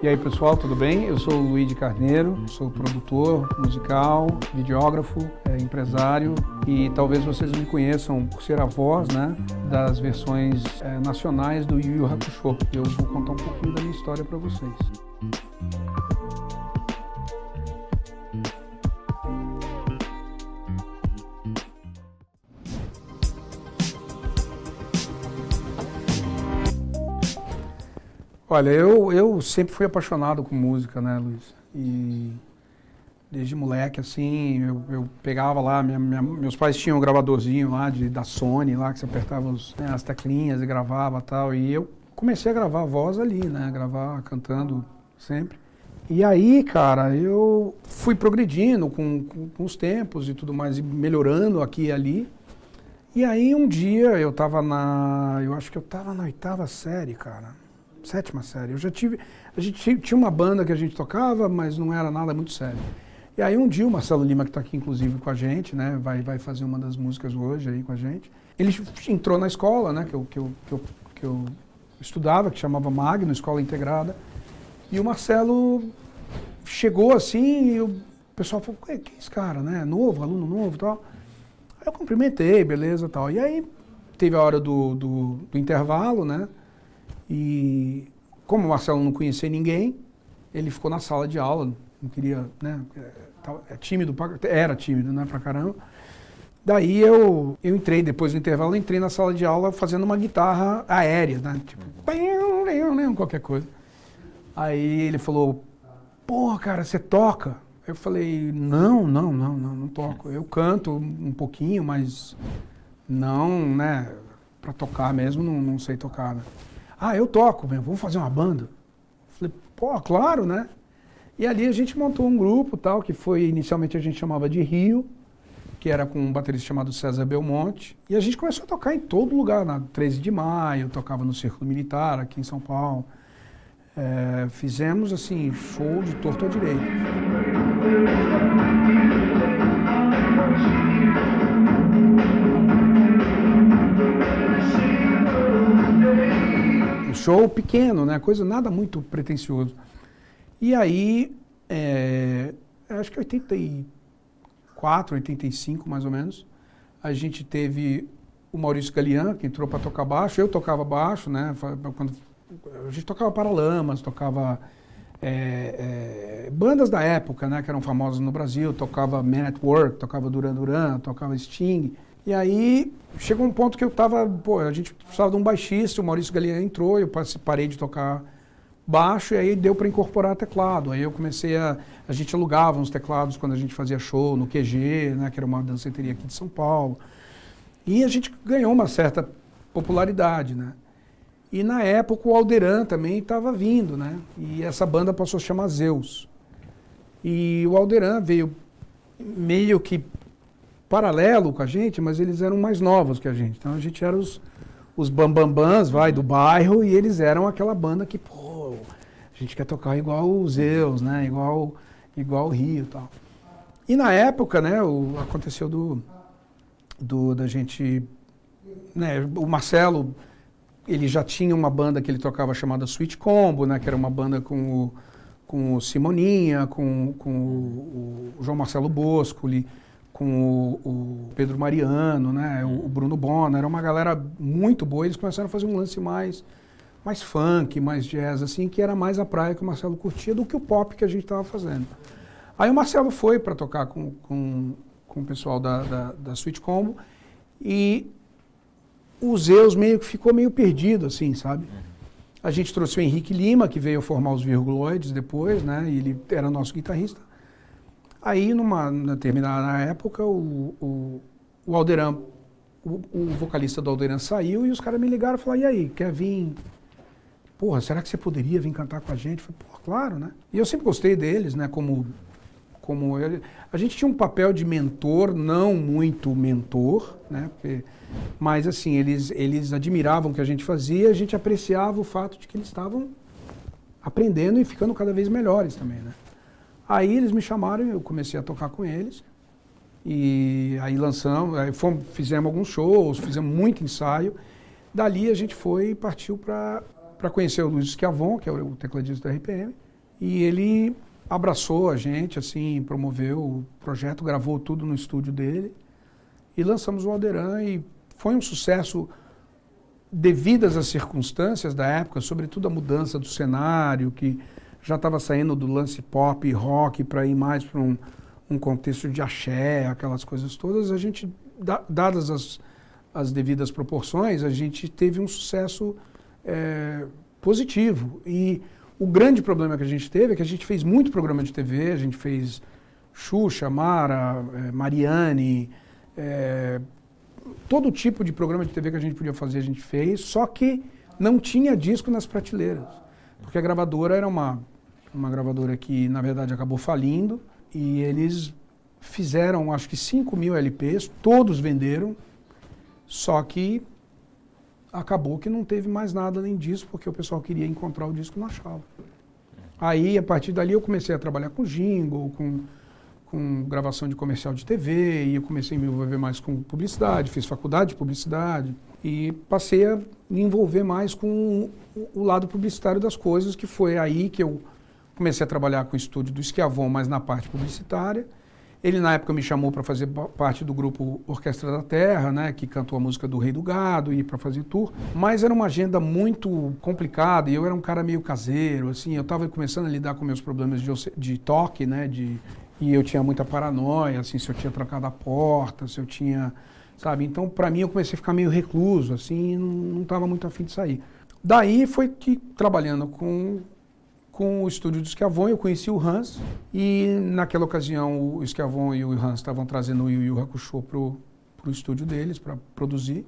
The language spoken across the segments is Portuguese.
E aí pessoal, tudo bem? Eu sou o Luiz Carneiro, sou produtor musical, videógrafo, empresário e talvez vocês me conheçam por ser a voz, né, das versões nacionais do Yu Yu Hakusho. Eu vou contar um pouquinho da minha história para vocês. Olha, eu sempre fui apaixonado com música, né, Luiz? E desde moleque, assim, eu pegava lá, meus pais tinham um gravadorzinho lá da Sony, lá que você apertava as teclinhas e gravava e tal. E eu comecei a gravar a voz ali, né, gravar cantando sempre. E aí, cara, eu fui progredindo com os tempos e tudo mais, e melhorando aqui e ali. E aí um dia eu acho que eu tava na 8ª série, cara. 7ª série. A gente tinha uma banda que a gente tocava, mas não era nada muito sério. E aí um dia o Marcelo Lima, que está aqui inclusive com a gente, né, vai fazer uma das músicas hoje aí com a gente. Ele entrou na escola, né, que eu estudava, que chamava Magno, Escola Integrada. E o Marcelo chegou assim e o pessoal falou, que é esse cara, né, novo, aluno novo e tal. Aí eu cumprimentei, beleza e tal. E aí teve a hora do intervalo, né. E como o Marcelo não conhecia ninguém, ele ficou na sala de aula, não queria, né, era tímido, né, pra caramba. Daí eu entrei, depois do intervalo, entrei na sala de aula fazendo uma guitarra aérea, né, tipo, qualquer coisa. Aí ele falou, pô, cara, você toca? Eu falei, não toco. Eu canto um pouquinho, mas não, né, pra tocar mesmo, não sei tocar, né. Ah, eu toco, vamos fazer uma banda? Falei, pô, claro, né? E ali a gente montou um grupo, tal, que foi, inicialmente a gente chamava de Rio, que era com um baterista chamado César Belmonte. E a gente começou a tocar em todo lugar, na 13 de Maio, tocava no Círculo Militar, aqui em São Paulo. Fizemos, assim, show de torto à direita. Show pequeno, né? Coisa nada muito pretensioso. E aí, acho que 84, 85 mais ou menos, a gente teve o Maurício Galian, que entrou para tocar baixo, eu tocava baixo, né? A gente tocava Paralamas, tocava bandas da época, né? Que eram famosas no Brasil, tocava Man at Work, tocava Duran Duran, tocava Sting. E aí, chegou um ponto que a gente precisava de um baixista, o Maurício Galian entrou, eu parei de tocar baixo, e aí deu para incorporar teclado. Aí eu comecei a gente alugava uns teclados quando a gente fazia show no QG, né, que era uma danceteria aqui de São Paulo. E a gente ganhou uma certa popularidade, né. E na época o Alderan também estava vindo, né, e essa banda passou a se chamar Zeus. E o Alderan veio meio que paralelo com a gente, mas eles eram mais novos que a gente. Então a gente era os bambambãs, do bairro, e eles eram aquela banda que, pô, a gente quer tocar igual o Zeus, né, igual o Rio e tal. E na época, né, aconteceu da gente, né, o Marcelo, ele já tinha uma banda que ele tocava chamada Sweet Combo, né, que era uma banda com o Simoninha, com o João Marcelo Boscoli, com o Pedro Mariano, né, o Bruno Bona, era uma galera muito boa. Eles começaram a fazer um lance mais funk, mais jazz, assim, que era mais a praia que o Marcelo curtia do que o pop que a gente estava fazendo. Aí o Marcelo foi para tocar com o pessoal da Sweet Combo e o Zeus ficou meio perdido, assim, sabe? A gente trouxe o Henrique Lima, que veio formar os Virguloides depois, né, e ele era nosso guitarrista. Aí, numa determinada época, o Alderan, o vocalista do Alderan saiu e os caras me ligaram e falaram, e aí, quer vir? Porra, será que você poderia vir cantar com a gente? Eu falei, porra, claro, né? E eu sempre gostei deles, né, a gente tinha um papel de mentor, não muito mentor, né, mas assim, eles admiravam o que a gente fazia, a gente apreciava o fato de que eles estavam aprendendo e ficando cada vez melhores também, né? Aí eles me chamaram e eu comecei a tocar com eles. E aí fizemos alguns shows, fizemos muito ensaio. Dali a gente partiu para conhecer o Luiz Schiavon, que é o tecladista da RPM. E ele abraçou a gente, assim, promoveu o projeto, gravou tudo no estúdio dele e lançamos o Alderan e foi um sucesso devidas às circunstâncias da época, sobretudo a mudança do cenário, que já estava saindo do lance pop e rock para ir mais para um contexto de axé, aquelas coisas todas. A gente, dadas as devidas proporções, a gente teve um sucesso positivo. E o grande problema que a gente teve é que a gente fez muito programa de TV, a gente fez Xuxa, Mara, Mariane, todo tipo de programa de TV que a gente podia fazer a gente fez, só que não tinha disco nas prateleiras. Porque a gravadora era uma gravadora que, na verdade, acabou falindo e eles fizeram, acho que 5.000 LPs, todos venderam, só que acabou que não teve mais nada além disso, porque o pessoal queria encontrar o disco e não achava. Aí, a partir dali, eu comecei a trabalhar com jingle, com gravação de comercial de TV, e eu comecei a me envolver mais com publicidade, fiz faculdade de publicidade, e passei a me envolver mais com o lado publicitário das coisas, que foi aí que eu comecei a trabalhar com o estúdio do Schiavon, mas na parte publicitária. Ele, na época, me chamou para fazer parte do grupo Orquestra da Terra, né, que cantou a música do Rei do Gado, e para fazer tour. Mas era uma agenda muito complicada, e eu era um cara meio caseiro, assim, eu estava começando a lidar com meus problemas de toque, né, e eu tinha muita paranoia, assim, se eu tinha trancado a porta, se eu tinha, sabe? Então, para mim, eu comecei a ficar meio recluso, assim, e não estava muito afim de sair. Daí foi que, trabalhando com o estúdio do Schiavon, eu conheci o Hans, e naquela ocasião o Schiavon e o Hans estavam trazendo o Yu Yu Hakusho pro estúdio deles para produzir.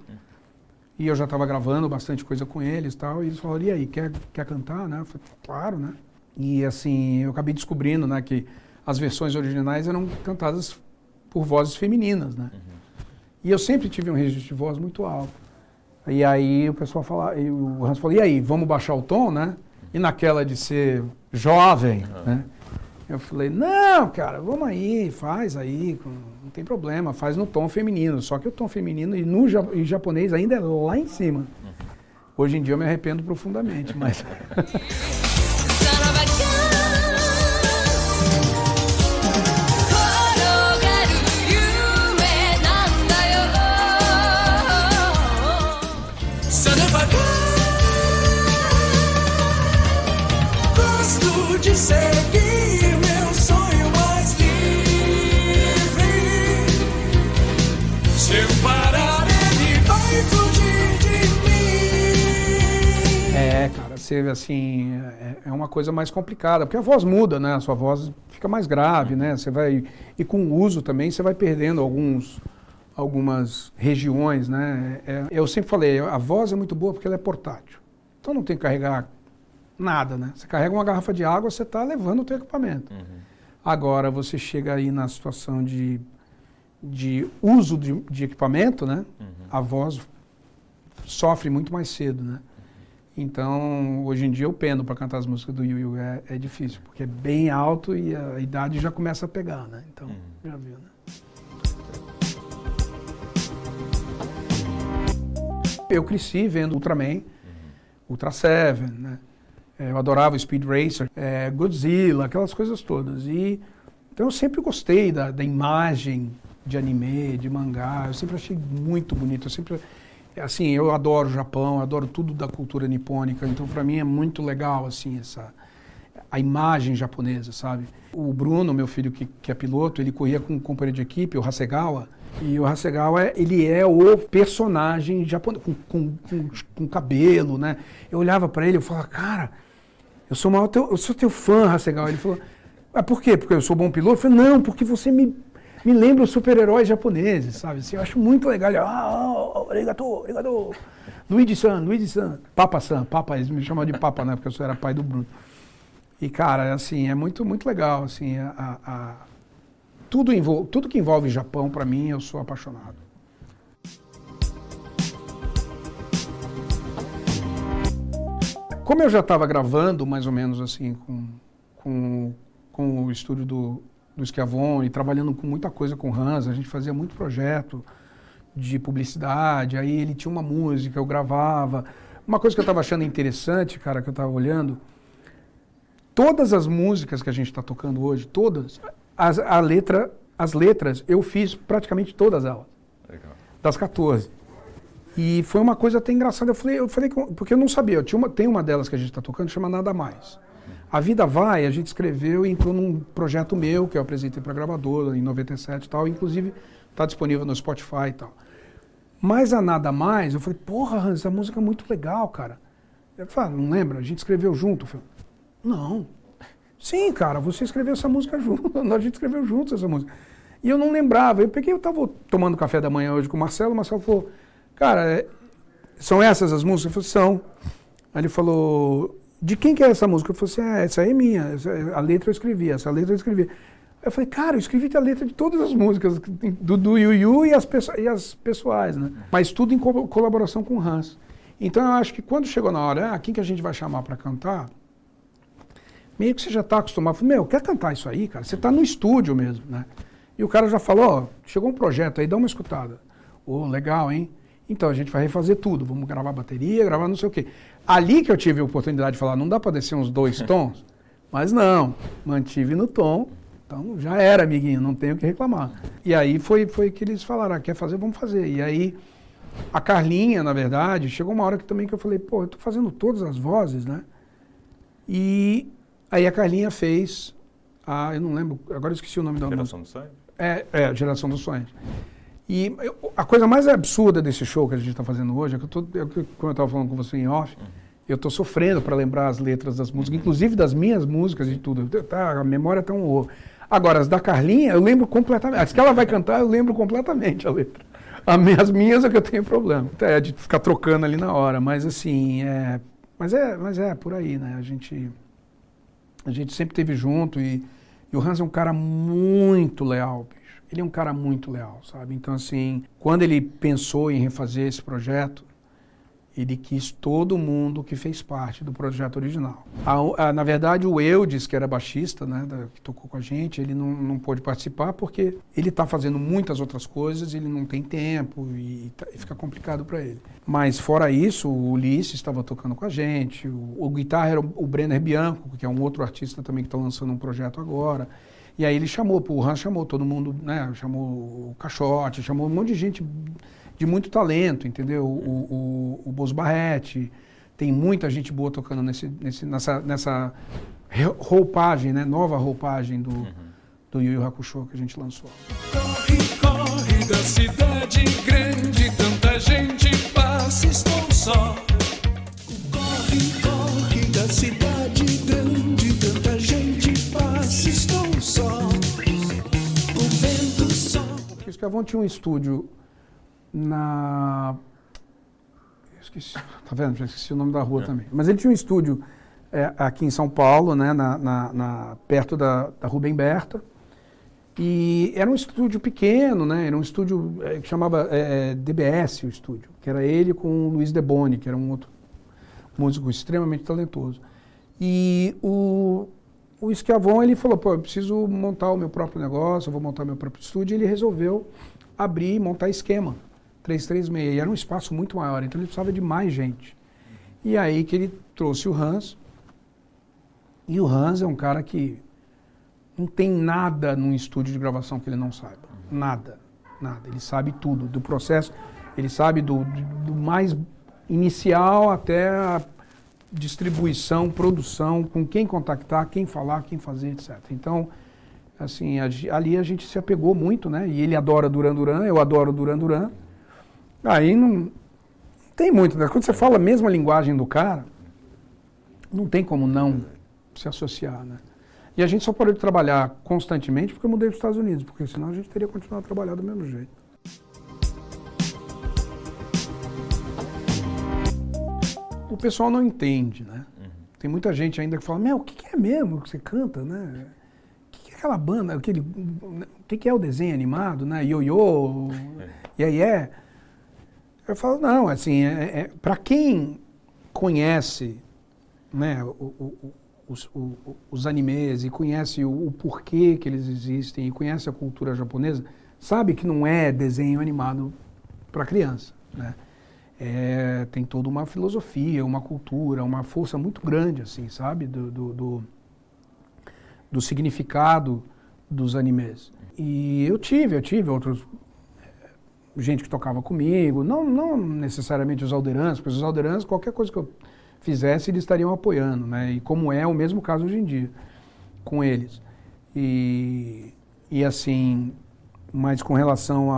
E eu já estava gravando bastante coisa com eles e tal, e eles falaram, e aí, quer cantar, né? Eu falei, claro, né? E assim, eu acabei descobrindo, né, que as versões originais eram cantadas por vozes femininas, né? E eu sempre tive um registro de voz muito alto. E aí o pessoal falava, e o Hans falou, e aí, vamos baixar o tom, né? E naquela de ser jovem, né? Eu falei, não, cara, vamos aí, faz aí, não tem problema, faz no tom feminino. Só que o tom feminino em japonês ainda é lá em cima. Hoje em dia eu me arrependo profundamente, mas... De seguir meu sonho mais livre. Se eu parar, ele vai fugir de mim. Cara, ser assim, é uma coisa mais complicada, porque a voz muda, né? A sua voz fica mais grave, né? Você vai, e com o uso também, você vai perdendo algumas regiões, né? Eu sempre falei, a voz é muito boa porque ela é portátil. Então não tem que carregar nada, né? Você carrega uma garrafa de água, você está levando o teu equipamento. Agora, você chega aí na situação de uso de equipamento, né? A voz sofre muito mais cedo, né? Então, hoje em dia eu peno para cantar as músicas do Yu Yu, é difícil, porque é bem alto e a idade já começa a pegar, né? Então, já viu, né? Eu cresci vendo Ultraman, Ultra Seven, né? Eu adorava Speed Racer, Godzilla, aquelas coisas todas. Então eu sempre gostei da imagem de anime, de mangá, eu sempre achei muito bonito. Assim, eu adoro o Japão, eu adoro tudo da cultura nipônica, então para mim é muito legal, assim, a imagem japonesa, sabe? O Bruno, meu filho que é piloto, ele corria com um companheiro de equipe, o Hasegawa, e o Hasegawa, ele é o personagem japonês, com cabelo, né? Eu olhava para ele e falava, cara, eu sou teu fã, Hasegawa. Ele falou, por quê? Porque eu sou bom piloto? Eu falei, não, porque você me lembra os super-heróis japoneses, sabe? Assim, eu acho muito legal. Ele, arigato. Luigi-san, Papa-san, eles me chamavam de Papa, né? Porque eu era pai do Bruno. E, cara, assim, é muito, muito legal, assim, tudo que envolve Japão, para mim, eu sou apaixonado. Como eu já estava gravando, mais ou menos assim, com o estúdio do Schiavon e trabalhando com muita coisa com o Hans, a gente fazia muito projeto de publicidade, aí ele tinha uma música, eu gravava. Uma coisa que eu estava achando interessante, cara, que eu estava olhando, todas as músicas que a gente está tocando hoje, todas, as letras, eu fiz praticamente todas elas. Legal. Das 14. E foi uma coisa até engraçada. Eu falei porque eu não sabia. Tem uma delas que a gente está tocando, chama Nada Mais. A Vida Vai, a gente escreveu e entrou num projeto meu, que eu apresentei para a gravadora em 97 e tal. Inclusive, está disponível no Spotify e tal. Mas a Nada Mais, eu falei, porra, Hans, essa música é muito legal, cara. Eu falei, não lembra? A gente escreveu junto. Eu falei, não. Sim, cara, você escreveu essa música junto. A gente escreveu juntos essa música. E eu não lembrava. Eu tava tomando café da manhã hoje com o Marcelo falou, cara, são essas as músicas? Eu falei, são. Aí ele falou, de quem que é essa música? Eu falei assim, essa aí é minha. A letra eu escrevi, essa letra eu escrevi. Eu falei, cara, eu escrevi a letra de todas as músicas, do Yu e as pessoais, né? Mas tudo em colaboração com o Hans. Então eu acho que quando chegou na hora, quem que a gente vai chamar para cantar? Meio que você já está acostumado. Falei, quer cantar isso aí, cara? Você está no estúdio mesmo, né? E o cara já falou, chegou um projeto aí, dá uma escutada. Legal, hein? Então a gente vai refazer tudo, vamos gravar bateria, gravar não sei o quê. Ali que eu tive a oportunidade de falar, não dá para descer uns 2 tons? Mas não, mantive no tom, então já era, amiguinho, não tenho o que reclamar. E aí foi que eles falaram, quer fazer, vamos fazer. E aí a Carlinha, na verdade, chegou uma hora que eu falei, eu tô fazendo todas as vozes, né? E aí a Carlinha fez, eu não lembro, agora eu esqueci o nome da música. Geração dos Sonhos? Geração dos Sonhos. E a coisa mais absurda desse show que a gente está fazendo hoje é que como eu estava falando com você em off, eu estou sofrendo para lembrar as letras das músicas, inclusive das minhas músicas e tudo. A memória está um horror. Agora, as da Carlinha, eu lembro completamente. As que ela vai cantar, eu lembro completamente a letra. As minhas é que eu tenho problema. É de ficar trocando ali na hora. Mas assim, mas é por aí, né? A gente sempre esteve junto e o Hans é um cara muito leal, bicho. Ele é um cara muito leal, sabe? Então, assim, quando ele pensou em refazer esse projeto, ele quis todo mundo que fez parte do projeto original. Na verdade, o Eudes, que era baixista, né, que tocou com a gente, ele não pôde participar porque ele está fazendo muitas outras coisas, ele não tem tempo e fica complicado para ele. Mas, fora isso, o Ulisses estava tocando com a gente, o guitarra era o Brenner Bianco, que é um outro artista também que está lançando um projeto agora. E aí ele o Hans chamou todo mundo, né, chamou o Caixote, chamou um monte de gente de muito talento, entendeu? O Bozo Barrete, tem muita gente boa tocando nessa roupagem, né, nova roupagem do Yu Yu Hakusho que a gente lançou. Corre, corre da cidade grande, tanta gente passa, estou só. Corre, corre da cidade grande, tanta gente passa, estou só. O vento só. O Escavão tinha um estúdio esqueci, tá vendo? Já esqueci o nome da rua também. Mas ele tinha um estúdio aqui em São Paulo, né, perto da Rubem Berta. E era um estúdio pequeno, né? Era um estúdio que chamava DBS, o estúdio, que era ele com o Luiz Deboni, que era um outro músico extremamente talentoso. E o Escavão, ele falou, eu preciso montar o meu próprio negócio, eu vou montar meu próprio estúdio. E ele resolveu abrir e montar Esquema 336. E era um espaço muito maior, então ele precisava de mais gente. E aí que ele trouxe o Hans. E o Hans é um cara que não tem nada num estúdio de gravação que ele não saiba. Nada. Ele sabe tudo do processo. Ele sabe do mais inicial até a distribuição, produção, com quem contactar, quem falar, quem fazer, etc. Então, assim, ali a gente se apegou muito, né? E ele adora Duran Duran, eu adoro Duran Duran. Aí não tem muito, né? Quando você fala a mesma linguagem do cara, não tem como não se associar, né? E a gente só parou de trabalhar constantemente porque eu mudei para os Estados Unidos, porque senão a gente teria continuado a trabalhar do mesmo jeito. O pessoal não entende, né? Tem muita gente ainda que fala, o que é mesmo que você canta, né? O que é aquela banda, o que é o desenho animado, né? Ioiô, iê. Eu falo, não, assim, para quem conhece, né, os animes e conhece o porquê que eles existem e conhece a cultura japonesa, sabe que não é desenho animado para criança, né? Tem toda uma filosofia, uma cultura, uma força muito grande, assim, sabe, do significado dos animes. E eu tive outros, gente que tocava comigo, não necessariamente os Alderans, porque os Alderans, qualquer coisa que eu fizesse, eles estariam apoiando, né? E como é o mesmo caso hoje em dia, com eles. E assim, mas com relação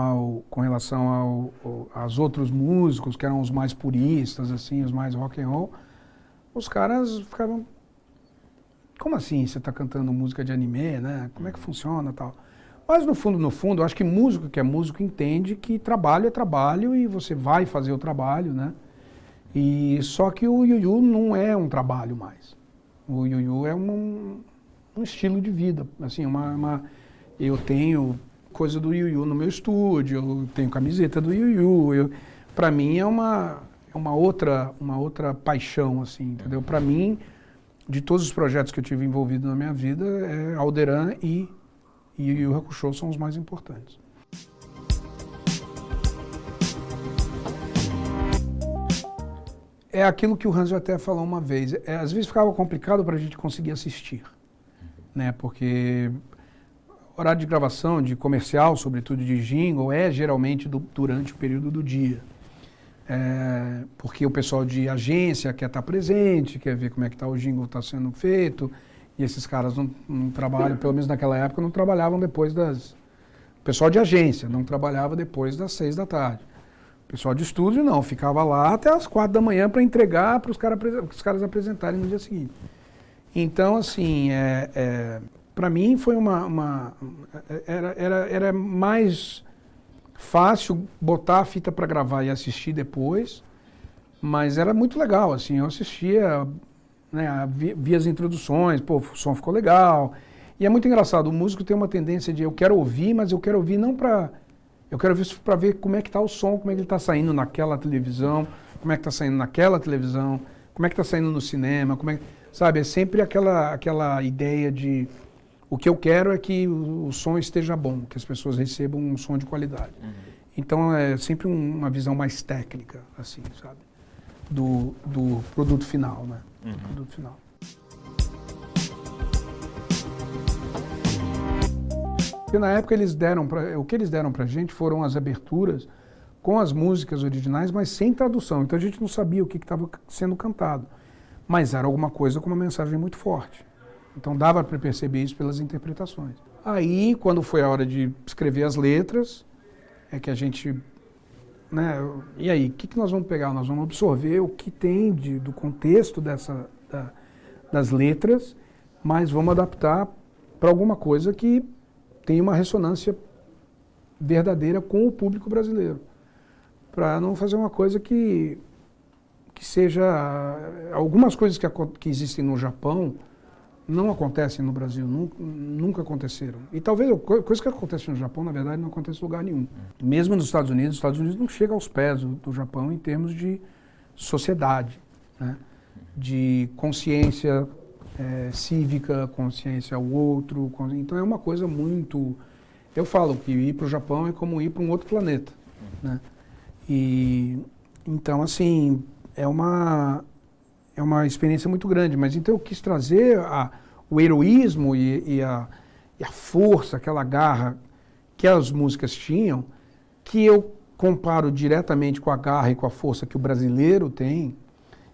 aos outros músicos, que eram os mais puristas, assim, os mais rock and roll, os caras ficavam, como assim você está cantando música de anime, né? Como é que funciona e tal? Mas no fundo, eu acho que músico que é músico entende que trabalho é trabalho e você vai fazer o trabalho, né? E só que o Yu Yu não é um trabalho mais. O Yu Yu é um estilo de vida, assim, eu tenho coisa do Yu Yu no meu estúdio, eu tenho camiseta do Yu Yu, para mim é uma outra paixão, assim, entendeu? Para mim, de todos os projetos que eu tive envolvido na minha vida, Alderan e Yu Yu Hakusho são os mais importantes. É aquilo que o Hanzo até falou uma vez. Às vezes ficava complicado para a gente conseguir assistir, né? Porque horário de gravação, de comercial, sobretudo de jingle, é geralmente durante o período do dia. Porque o pessoal de agência quer estar presente, quer ver como é que o jingle está sendo feito, e esses caras não trabalham, pelo menos naquela época, não trabalhavam depois das... O pessoal de agência não trabalhava depois das 6 da tarde. O pessoal de estúdio não, ficava lá até as 4 da manhã para entregar para os caras apresentarem no dia seguinte. Então, assim, para mim foi era mais fácil botar a fita para gravar e assistir depois, mas era muito legal, assim, eu assistia, né, via as introduções, pô, o som ficou legal. E é muito engraçado, o músico tem uma tendência de eu quero ouvir, mas eu quero ouvir não para... Eu quero ver para ver como é que está o som, como é que ele está saindo naquela televisão, como é que está saindo naquela televisão, como é que está saindo no cinema, sabe? É sempre aquela ideia de... O que eu quero é que o som esteja bom, que as pessoas recebam um som de qualidade. Uhum. Então é sempre uma visão mais técnica, assim, sabe? Do produto final, né? Uhum. Do produto final. Porque na época o que eles deram pra gente foram as aberturas com as músicas originais, mas sem tradução. Então a gente não sabia o que estava sendo cantado. Mas era alguma coisa com uma mensagem muito forte. Então dava para perceber isso pelas interpretações. Aí, quando foi a hora de escrever as letras, é que a gente... Né, e aí, o que nós vamos pegar? Nós vamos absorver o que tem do contexto das letras, mas vamos adaptar para alguma coisa que tem uma ressonância verdadeira com o público brasileiro. Para não fazer uma coisa que seja... Algumas coisas que existem no Japão não acontecem no Brasil, nunca aconteceram. E talvez coisa que acontece no Japão, na verdade, não acontece em lugar nenhum. Mesmo nos Estados Unidos não chega aos pés do Japão em termos de sociedade, né? De consciência cívica, consciência ao outro. Então é uma coisa muito... Eu falo que ir para o Japão é como ir para um outro planeta, né? E então, assim, é uma experiência muito grande, mas então eu quis trazer o heroísmo e a força, aquela garra que as músicas tinham, que eu comparo diretamente com a garra e com a força que o brasileiro tem.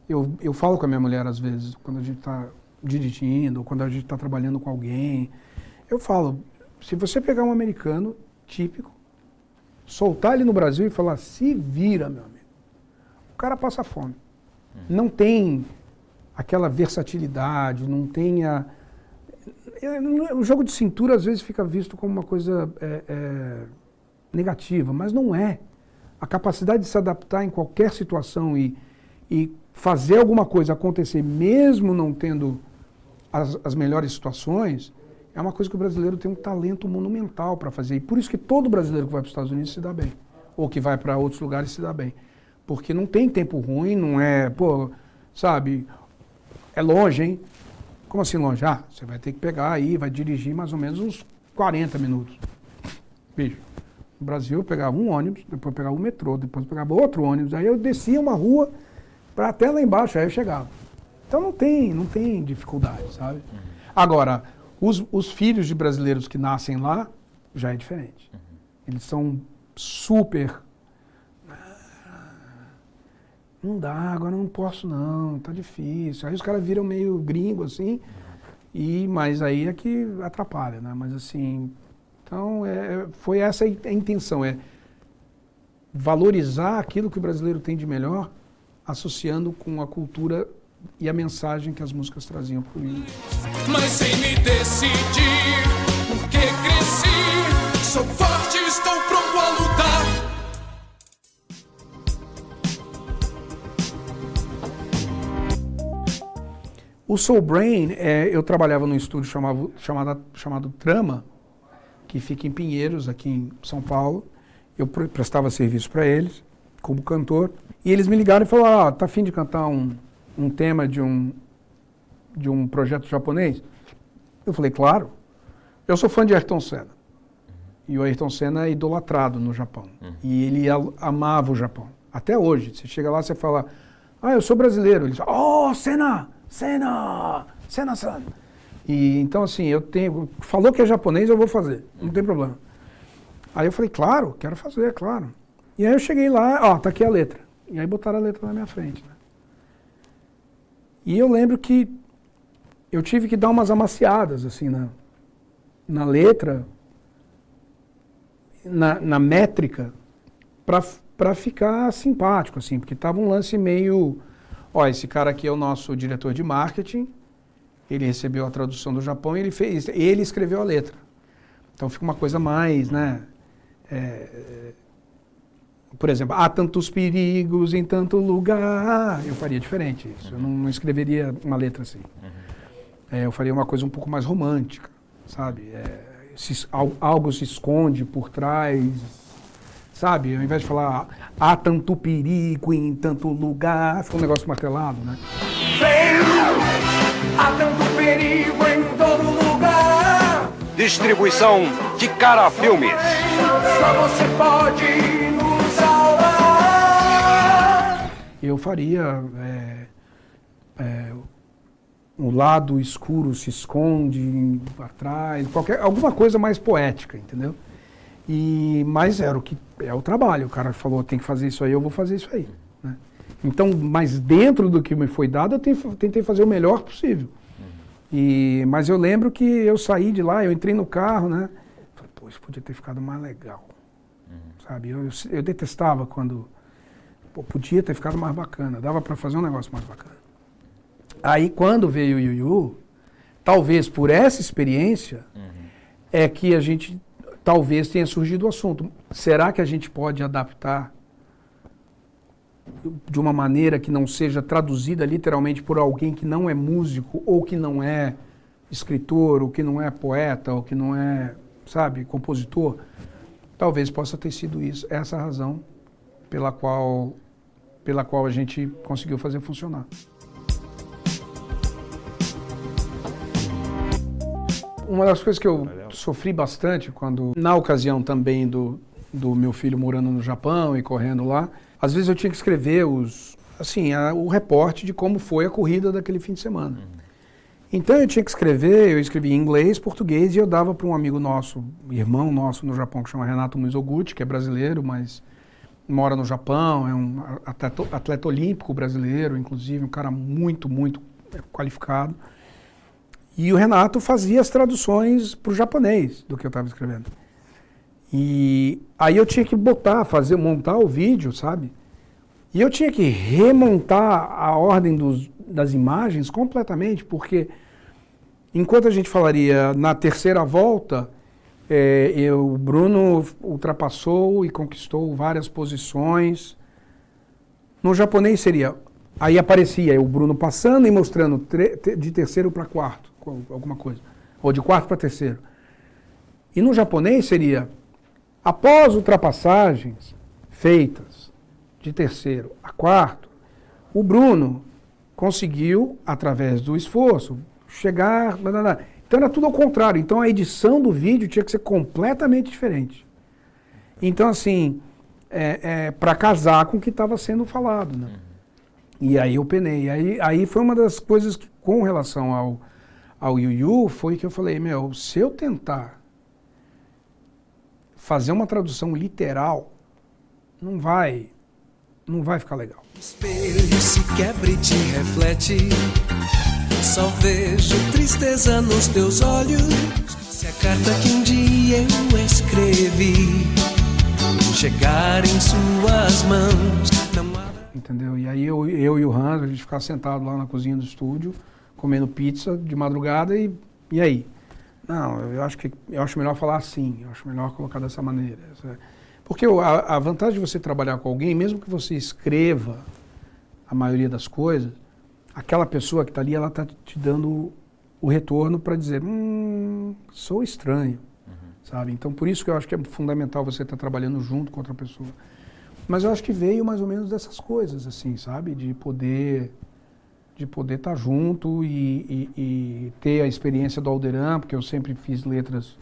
Eu falo com a minha mulher às vezes, quando a gente está dirigindo, ou quando a gente está trabalhando com alguém, eu falo, se você pegar um americano típico, soltar ele no Brasil e falar, se vira, meu amigo, o cara passa fome. Não tem aquela versatilidade, não tem o jogo de cintura às vezes fica visto como uma coisa negativa, mas não é. A capacidade de se adaptar em qualquer situação e fazer alguma coisa acontecer, mesmo não tendo as melhores situações, é uma coisa que o brasileiro tem um talento monumental para fazer. E por isso que todo brasileiro que vai para os Estados Unidos se dá bem, ou que vai para outros lugares se dá bem. Porque não tem tempo ruim, não é, pô, sabe, é longe, hein? Como assim longe? Ah, você vai ter que pegar aí, vai dirigir mais ou menos uns 40 minutos. Bicho, no Brasil eu pegava um ônibus, depois eu pegava um metrô, depois eu pegava outro ônibus, aí eu descia uma rua para até lá embaixo, aí eu chegava. Então não tem dificuldade, sabe? Agora, Os filhos de brasileiros que nascem lá, já é diferente. Eles são super... Não dá, agora não posso não, tá difícil. Aí os caras viram meio gringo, assim, mas aí é que atrapalha, né? Mas assim, então foi essa a intenção, valorizar aquilo que o brasileiro tem de melhor, associando com a cultura e a mensagem que as músicas traziam para mim. Mas sem me decidir, porque cresci, sou forte, estou pronto a lutar. O Soul Brain, eu trabalhava num estúdio chamado Trama, que fica em Pinheiros, aqui em São Paulo. Eu prestava serviço para eles, como cantor. E eles me ligaram e falaram, tá a fim de cantar um tema de um projeto japonês? Eu falei, claro. Eu sou fã de Ayrton Senna. E o Ayrton Senna é idolatrado no Japão. E ele amava o Japão. Até hoje. Você chega lá, você fala, eu sou brasileiro. Ele fala, oh, Senna! Senna-san. E então assim, falou que é japonês, eu vou fazer, não tem problema. Aí eu falei, claro, quero fazer, claro. E aí eu cheguei lá, tá aqui a letra. E aí botaram a letra na minha frente, né? E eu lembro que eu tive que dar umas amaciadas, assim, na letra, na métrica, pra ficar simpático, assim, porque tava um lance meio... esse cara aqui é o nosso diretor de marketing, ele recebeu a tradução do Japão e ele escreveu a letra. Então fica uma coisa mais, né? Por exemplo, há tantos perigos em tanto lugar. Eu faria diferente isso, eu não escreveria uma letra assim. Eu faria uma coisa um pouco mais romântica, sabe? Algo se esconde por trás... Sabe, ao invés de falar há tanto perigo em tanto lugar, fica um negócio martelado, né? Há tanto perigo em todo lugar. Distribuição de Cara Filmes. Só você pode nos salvar. Eu faria o lado escuro se esconde atrás, alguma coisa mais poética, entendeu? Mas é o trabalho. O cara falou, tem que fazer isso aí, eu vou fazer isso aí. Né? Então, mas dentro do que me foi dado, eu tentei fazer o melhor possível. Mas eu lembro que eu saí de lá, eu entrei no carro, né? Falei, pô, isso podia ter ficado mais legal. Sabe? Eu detestava quando... Pô, podia ter ficado mais bacana, dava para fazer um negócio mais bacana. Aí, quando veio o Yu, talvez por essa experiência, é que a gente... Talvez tenha surgido o assunto. Será que a gente pode adaptar de uma maneira que não seja traduzida literalmente por alguém que não é músico, ou que não é escritor, ou que não é poeta, ou que não é, sabe, compositor? Talvez possa ter sido essa a razão pela qual a gente conseguiu fazer funcionar. Uma das coisas que eu sofri bastante na ocasião também do meu filho morando no Japão e correndo lá, às vezes eu tinha que escrever o reporte de como foi a corrida daquele fim de semana. Então eu tinha que eu escrevia em inglês, português, e eu dava para um amigo nosso, irmão nosso no Japão, que chama Renato Mizoguchi, que é brasileiro, mas mora no Japão, é um atleta olímpico brasileiro, inclusive, um cara muito, muito qualificado. E o Renato fazia as traduções para o japonês do que eu estava escrevendo. E aí eu tinha que montar o vídeo, sabe? E eu tinha que remontar a ordem das imagens completamente, porque enquanto a gente falaria na terceira volta, o Bruno ultrapassou e conquistou várias posições. No japonês seria... Aí aparecia o Bruno passando e mostrando de terceiro para quarto, alguma coisa. Ou de quarto para terceiro. E no japonês seria, após ultrapassagens feitas de terceiro a quarto, o Bruno conseguiu, através do esforço, chegar... Então era tudo ao contrário. Então a edição do vídeo tinha que ser completamente diferente. Então, assim, para casar com o que estava sendo falado, né? E aí eu penei. Aí foi uma das coisas que, com relação ao Yu-Yu foi que eu falei, se eu tentar fazer uma tradução literal, não vai ficar legal. O espelho se quebra e te reflete, só vejo tristeza nos teus olhos. Se a carta que um dia eu escrevi chegar em suas mãos, não há... Entendeu? E aí eu e o Hans, a gente ficava sentado lá na cozinha do estúdio, comendo pizza de madrugada e aí? Não, eu acho melhor falar assim, eu acho melhor colocar dessa maneira. Porque a vantagem de você trabalhar com alguém, mesmo que você escreva a maioria das coisas, aquela pessoa que está ali, ela está te dando o retorno para dizer, sou estranho, sabe? Então, por isso que eu acho que é fundamental você estar trabalhando junto com outra pessoa. Mas eu acho que veio mais ou menos dessas coisas, assim, sabe? De poder estar junto e ter a experiência do Alderan, porque eu sempre fiz letras...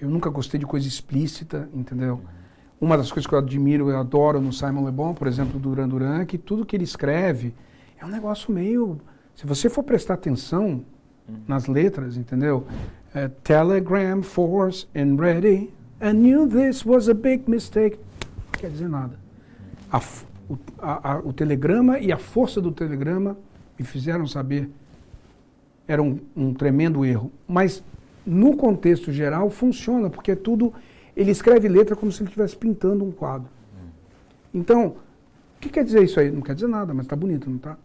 eu nunca gostei de coisa explícita, entendeu? Uma das coisas que eu admiro, eu adoro no Simon Le Bon, por exemplo, do Duran Duran, é que tudo que ele escreve é um negócio meio... Se você for prestar atenção nas letras, entendeu? Telegram, force and ready. I knew this was a big mistake. Não quer dizer nada. O telegrama e a força do telegrama me fizeram saber era um tremendo erro. Mas, no contexto geral, funciona, porque é tudo... Ele escreve letra como se ele estivesse pintando um quadro. Então, o que quer dizer isso aí? Não quer dizer nada, mas tá bonito, não tá?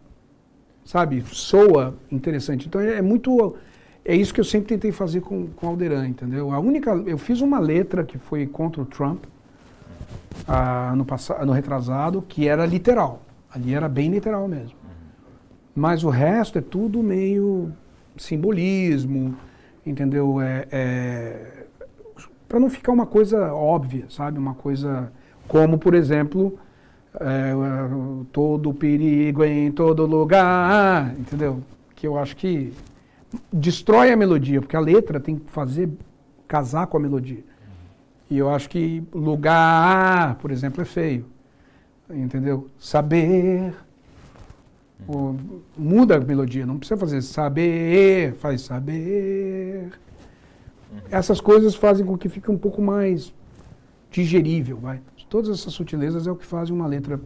Sabe? Soa interessante. Então, é muito... É isso que eu sempre tentei fazer com o Alderan, entendeu? Eu fiz uma letra que foi contra o Trump, ano retrasado, que era literal. Ali era bem literal mesmo. Mas o resto é tudo meio simbolismo, entendeu? Para não ficar uma coisa óbvia, sabe? Uma coisa como, por exemplo, todo perigo em todo lugar, entendeu? Que eu acho que destrói a melodia, porque a letra tem que casar com a melodia. E eu acho que lugar, por exemplo, é feio, entendeu? Saber, muda a melodia, não precisa fazer saber, faz saber. Essas coisas fazem com que fique um pouco mais digerível, vai. Todas essas sutilezas é o que fazem uma letra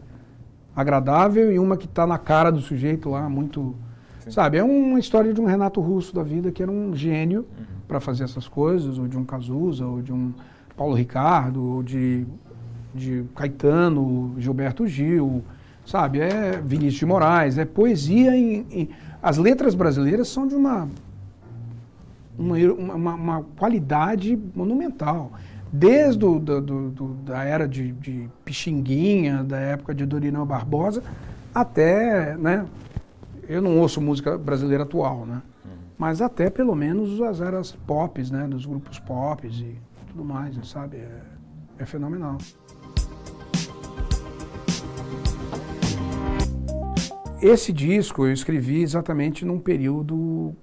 agradável e uma que está na cara do sujeito lá, muito... Sim. Sabe, é uma história de um Renato Russo da vida, que era um gênio para fazer essas coisas, ou de um Cazuza, ou de um Paulo Ricardo, ou de Caetano, Gilberto Gil, sabe, é Vinícius de Moraes, é poesia as letras brasileiras são de uma qualidade monumental. Desde da era de Pixinguinha, da época de Dorinão Barbosa, até, né, eu não ouço música brasileira atual, né, mas até pelo menos as eras pop, né, dos grupos pop e tudo mais, sabe, é fenomenal. Esse disco eu escrevi exatamente num período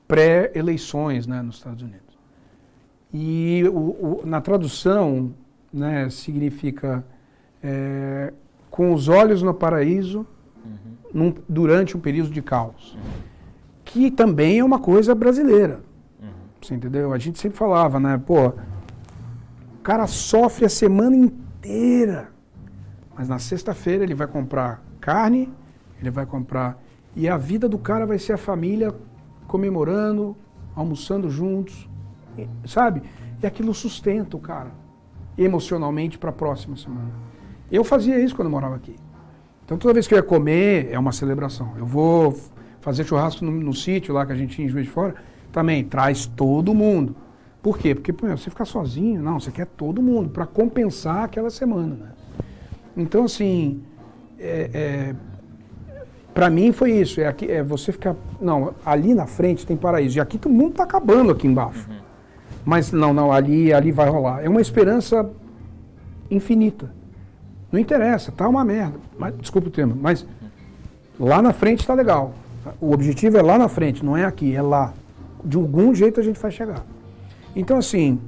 pré-eleições, né, nos Estados Unidos. E na tradução, né, significa com os olhos no paraíso durante um período de caos. Que também é uma coisa brasileira. Você entendeu? A gente sempre falava, né? Pô, o cara sofre a semana inteira, mas na sexta-feira ele vai comprar carne, ele vai comprar... E a vida do cara vai ser a família comemorando, almoçando juntos, sabe? E aquilo sustenta o cara emocionalmente para a próxima semana. Eu fazia isso quando eu morava aqui. Então toda vez que eu ia comer, é uma celebração. Eu vou fazer churrasco no sítio lá que a gente tinha em Juiz de Fora, também traz todo mundo. Por quê? Porque você ficar sozinho, não, você quer todo mundo para compensar aquela semana, né? Então assim, para mim foi isso, você ficar, não, ali na frente tem paraíso, e aqui todo mundo está acabando aqui embaixo. Mas não, ali vai rolar. É uma esperança infinita. Não interessa, tá uma merda. Mas, desculpa o termo, mas lá na frente está legal. O objetivo é lá na frente, não é aqui, é lá. De algum jeito a gente vai chegar. Então, assim,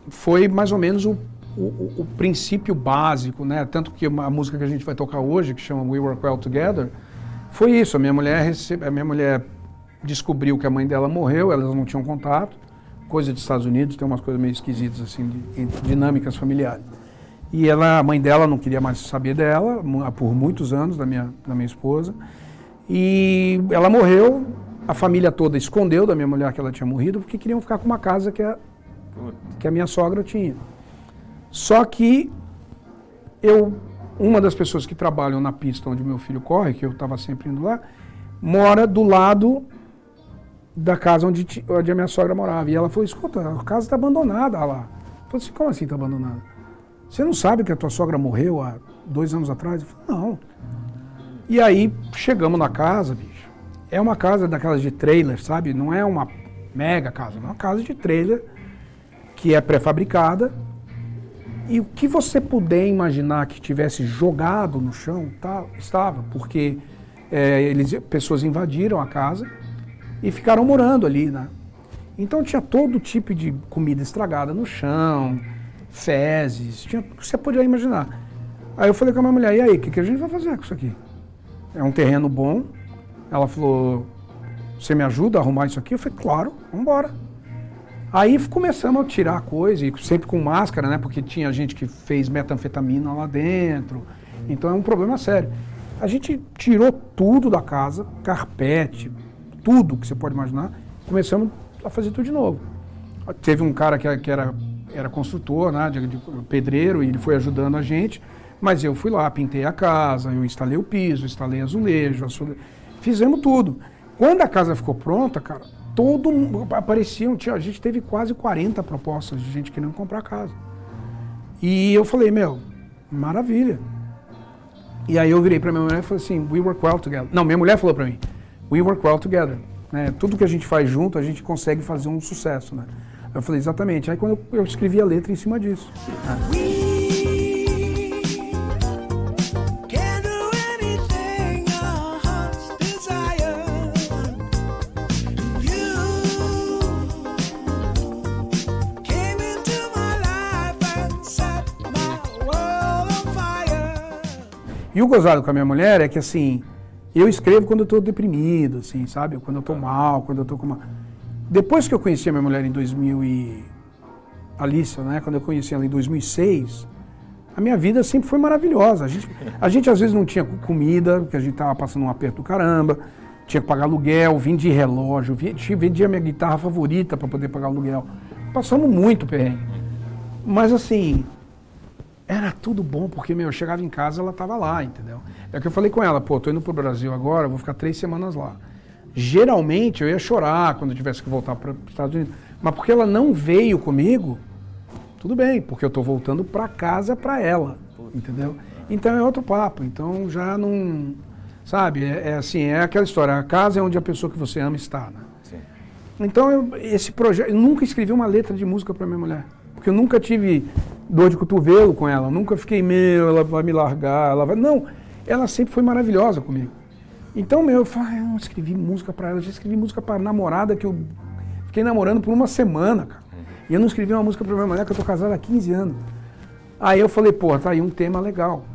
foi mais ou menos o princípio básico, né? Tanto que a música que a gente vai tocar hoje, que chama We Work Well Together, Foi isso, a minha mulher descobriu que a mãe dela morreu, elas não tinham contato, coisa dos Estados Unidos, tem umas coisas meio esquisitas, assim, de dinâmicas familiares. E a mãe dela não queria mais saber dela, por muitos anos, da minha esposa. E ela morreu, a família toda escondeu da minha mulher que ela tinha morrido, porque queriam ficar com uma casa que a minha sogra tinha. Só que uma das pessoas que trabalham na pista onde o meu filho corre, que eu estava sempre indo lá, mora do lado da casa onde a minha sogra morava. E ela falou, escuta, a casa está abandonada lá. Eu falei assim, como assim está abandonada? Você não sabe que a tua sogra morreu há 2 anos atrás? Eu falei, não. E aí chegamos na casa, bicho. É uma casa daquelas de trailer, sabe? Não é uma mega casa, é uma casa de trailer que é pré-fabricada. E o que você puder imaginar que tivesse jogado no chão, estava, porque pessoas invadiram a casa e ficaram morando ali, né? Então tinha todo tipo de comida estragada no chão, fezes, tinha o que você podia imaginar. Aí eu falei com a minha mulher, e aí, o que a gente vai fazer com isso aqui? É um terreno bom. Ela falou, você me ajuda a arrumar isso aqui? Eu falei, claro, vamos embora. Aí começamos a tirar a coisa, e sempre com máscara, né? Porque tinha gente que fez metanfetamina lá dentro. Então é um problema sério. A gente tirou tudo da casa, carpete, tudo que você pode imaginar. Começamos a fazer tudo de novo. Teve um cara que era construtor, né? De pedreiro, e ele foi ajudando a gente. Mas eu fui lá, pintei a casa, eu instalei o piso, instalei azulejo, fizemos tudo. Quando a casa ficou pronta, cara, a gente teve quase 40 propostas de gente querendo comprar a casa. E eu falei, maravilha. E aí eu virei pra minha mulher e falei assim, we work well together. Não, minha mulher falou pra mim, we work well together. Né? Tudo que a gente faz junto, a gente consegue fazer um sucesso, né? Eu falei, exatamente. Aí quando eu escrevi a letra em cima disso. E o gozado com a minha mulher é que, assim, eu escrevo quando eu estou deprimido, assim, sabe? Quando eu estou mal, quando eu estou com uma... Depois que eu conheci a minha mulher em Alicia, né? Quando eu conheci ela em 2006, a minha vida sempre foi maravilhosa. A gente às vezes não tinha comida, porque a gente estava passando um aperto do caramba, tinha que pagar aluguel, vendi relógio, vendia minha guitarra favorita para poder pagar aluguel. Passamos muito perrengue. Mas, assim... Era tudo bom, porque, eu chegava em casa, ela estava lá, entendeu? É que eu falei com ela, tô indo pro Brasil agora, vou ficar 3 semanas lá. Geralmente, eu ia chorar quando eu tivesse que voltar para os Estados Unidos. Mas porque ela não veio comigo, tudo bem, porque eu tô voltando para casa para ela, entendeu? Então é outro papo, então já não... Sabe, assim, é aquela história, a casa é onde a pessoa que você ama está, né? Sim. Então, esse projeto, eu nunca escrevi uma letra de música para minha mulher, porque eu nunca tive... dor de cotovelo com ela, nunca fiquei, ela vai me largar, não, ela sempre foi maravilhosa comigo. Então, eu falei, eu escrevi música pra ela, já escrevi música pra namorada que eu fiquei namorando por uma semana, cara. E eu não escrevi uma música pra minha mulher que eu tô casado há 15 anos. Aí eu falei, tá aí um tema legal,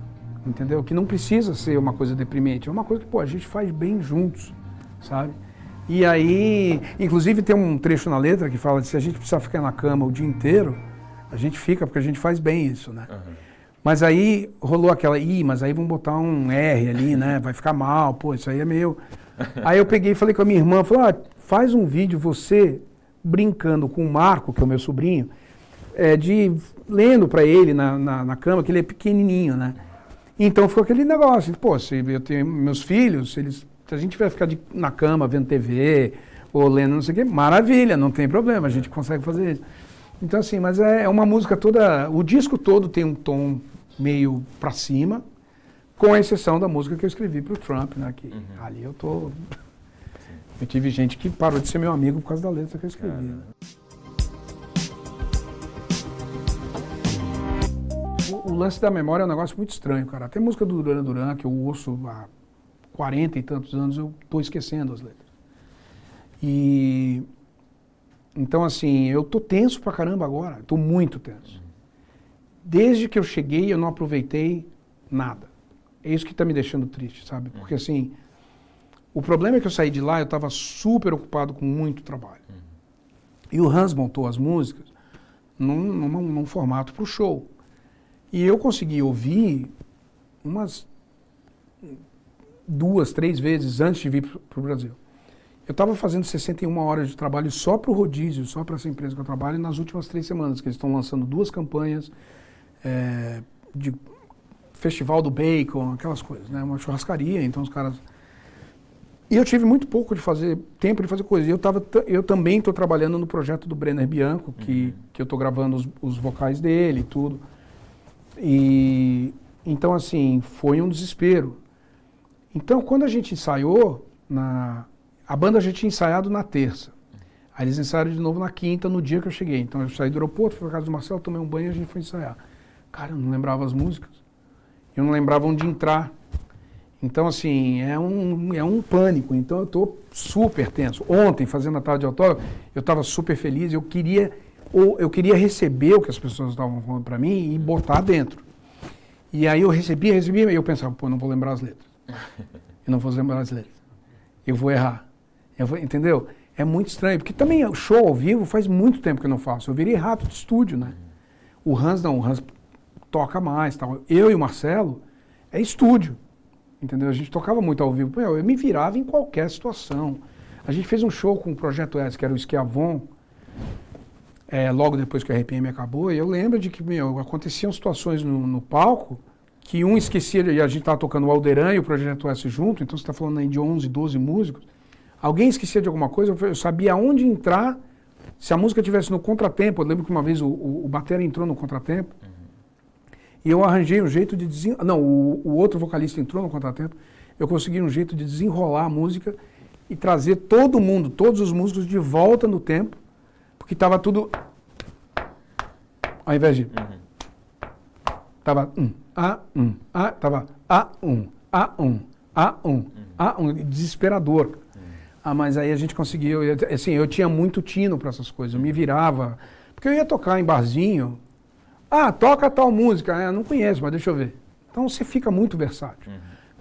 entendeu? Que não precisa ser uma coisa deprimente, é uma coisa que, a gente faz bem juntos, sabe? E aí, inclusive tem um trecho na letra que fala de se a gente precisar ficar na cama o dia inteiro, a gente fica, porque a gente faz bem isso, né? Uhum. Mas aí rolou aquela, mas aí vamos botar um R ali, né? Vai ficar mal, isso aí é meio... Aí eu peguei e falei com a minha irmã, falei, faz um vídeo você brincando com o Marco, que é o meu sobrinho, lendo pra ele na cama, que ele é pequenininho, né? Então ficou aquele negócio, se eu tenho meus filhos, se a gente vai ficar na cama vendo TV, ou lendo não sei o quê, maravilha, não tem problema, a gente consegue fazer isso. Então, assim, mas é uma música toda... O disco todo tem um tom meio pra cima, com a exceção da música que eu escrevi pro Trump, né? Que ali eu tô... Eu tive gente que parou de ser meu amigo por causa da letra que eu escrevi, né? O lance da memória é um negócio muito estranho, cara. Até música do Duran Duran, que eu ouço há 40 e tantos anos, eu tô esquecendo as letras. Então, assim, eu tô tenso pra caramba agora, tô muito tenso. Desde que eu cheguei, eu não aproveitei nada. É isso que tá me deixando triste, sabe? Porque, assim, O problema é que eu saí de lá, eu estava super ocupado com muito trabalho. E o Hans montou as músicas num formato para o show. E eu consegui ouvir umas 2, 3 vezes antes de vir para o Brasil. Eu estava fazendo 61 horas de trabalho só para o rodízio, só para essa empresa que eu trabalho, nas últimas 3 semanas, que eles estão lançando 2 campanhas de Festival do Bacon, aquelas coisas, né? Uma churrascaria, então os caras... E eu tive muito pouco tempo de fazer coisas. Eu também estou trabalhando no projeto do Brenner Bianco, que eu estou gravando os vocais dele e tudo. E então, assim, foi um desespero. Então, quando a gente ensaiou, a banda já tinha ensaiado na terça. Aí eles ensaiaram de novo na quinta, no dia que eu cheguei. Então eu saí do aeroporto, fui para casa do Marcelo, tomei um banho e a gente foi ensaiar. Cara, eu não lembrava as músicas. Eu não lembrava onde entrar. Então, assim, é um pânico. Então, eu estou super tenso. Ontem, fazendo a tarde de autógrafo, eu estava super feliz. Eu queria receber o que as pessoas estavam falando para mim e botar dentro. E aí eu recebia, e eu pensava, pô, eu não vou lembrar as letras. Eu não vou lembrar as letras. Eu vou errar. Entendeu? É muito estranho. Porque também o show ao vivo faz muito tempo que eu não faço. Eu virei rato de estúdio, né? O Hans não. O Hans toca mais. Tal. Eu e o Marcelo é estúdio. Entendeu? A gente tocava muito ao vivo. Eu me virava em qualquer situação. A gente fez um show com o Projeto S, que era o Esquiavon, logo depois que a RPM acabou, e eu lembro de que, aconteciam situações no palco que um esquecia, e a gente estava tocando o Alderan e o Projeto S junto, então você está falando aí de 11, 12 músicos, alguém esquecia de alguma coisa, eu sabia aonde entrar, se a música estivesse no contratempo. Eu lembro que uma vez o batera entrou no contratempo, e eu arranjei um jeito de o outro vocalista entrou no contratempo, eu consegui um jeito de desenrolar a música e trazer todo mundo, todos os músicos de volta no tempo, porque estava tudo... Ao invés de... Tava tava desesperador. Mas aí a gente conseguiu, assim, eu tinha muito tino para essas coisas, eu me virava, porque eu ia tocar em barzinho, toca tal música, não conheço, mas deixa eu ver. Então você fica muito versátil.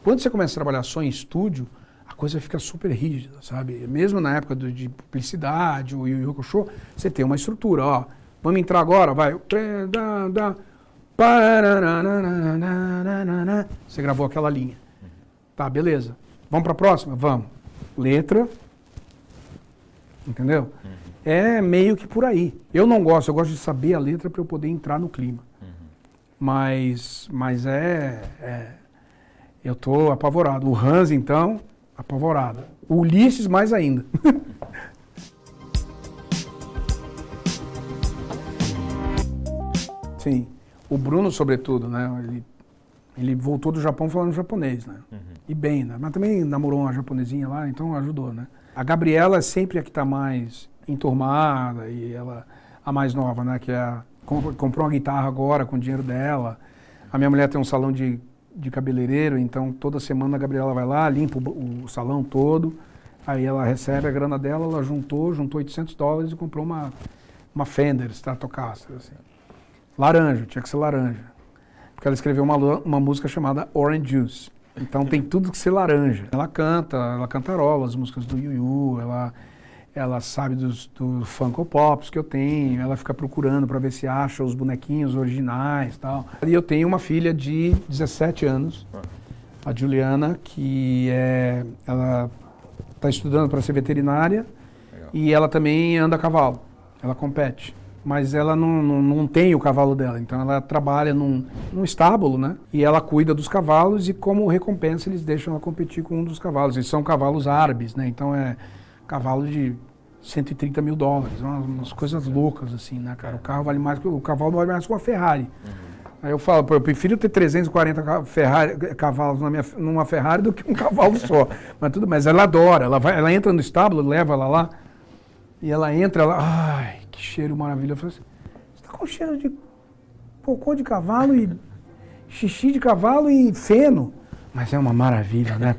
Quando você começa a trabalhar só em estúdio, a coisa fica super rígida, sabe? Mesmo na época de publicidade, o Yu Yu Hakusho, você tem uma estrutura, ó, vamos entrar agora, vai, você gravou aquela linha. Tá, beleza. Vamos para a próxima? Vamos. Letra. Entendeu? É meio que por aí. Eu não gosto, eu gosto de saber a letra para eu poder entrar no clima. Mas eu tô apavorado. O Hans, então, apavorado. O Ulisses, mais ainda. Sim. O Bruno, sobretudo, né? Ele voltou do Japão falando japonês, né? E bem, né? Mas também namorou uma japonesinha lá, então ajudou, né? A Gabriela é sempre a que está mais enturmada, e ela, a mais nova, né? Que comprou uma guitarra agora com o dinheiro dela. A minha mulher tem um salão de cabeleireiro, então toda semana a Gabriela vai lá, limpa o salão todo, aí ela recebe a grana dela, ela juntou $800 e comprou uma Fender Stratocaster, assim. Laranja, tinha que ser laranja. Porque ela escreveu uma música chamada Orange Juice. Então tem tudo que ser laranja. Ela cantarola as músicas do Yu Yu, ela sabe dos Funko Pops que eu tenho, ela fica procurando para ver se acha os bonequinhos originais e tal. E eu tenho uma filha de 17 anos, a Juliana, que ela está estudando para ser veterinária. Legal. E ela também anda a cavalo, ela compete. Mas ela não tem o cavalo dela, então ela trabalha num estábulo, né? E ela cuida dos cavalos e como recompensa eles deixam ela competir com um dos cavalos. Eles são cavalos árabes, né? Então é cavalo de $130 mil, umas coisas loucas assim, né, cara? O cavalo vale mais que uma Ferrari. Aí eu falo, eu prefiro ter 340 cavalos numa Ferrari do que um cavalo só. Mas ela adora, ela entra no estábulo, leva ela lá, e ela entra, ai, que cheiro maravilhoso. Eu falo assim, você tá com cheiro de cocô de cavalo e xixi de cavalo e feno. Mas é uma maravilha, né?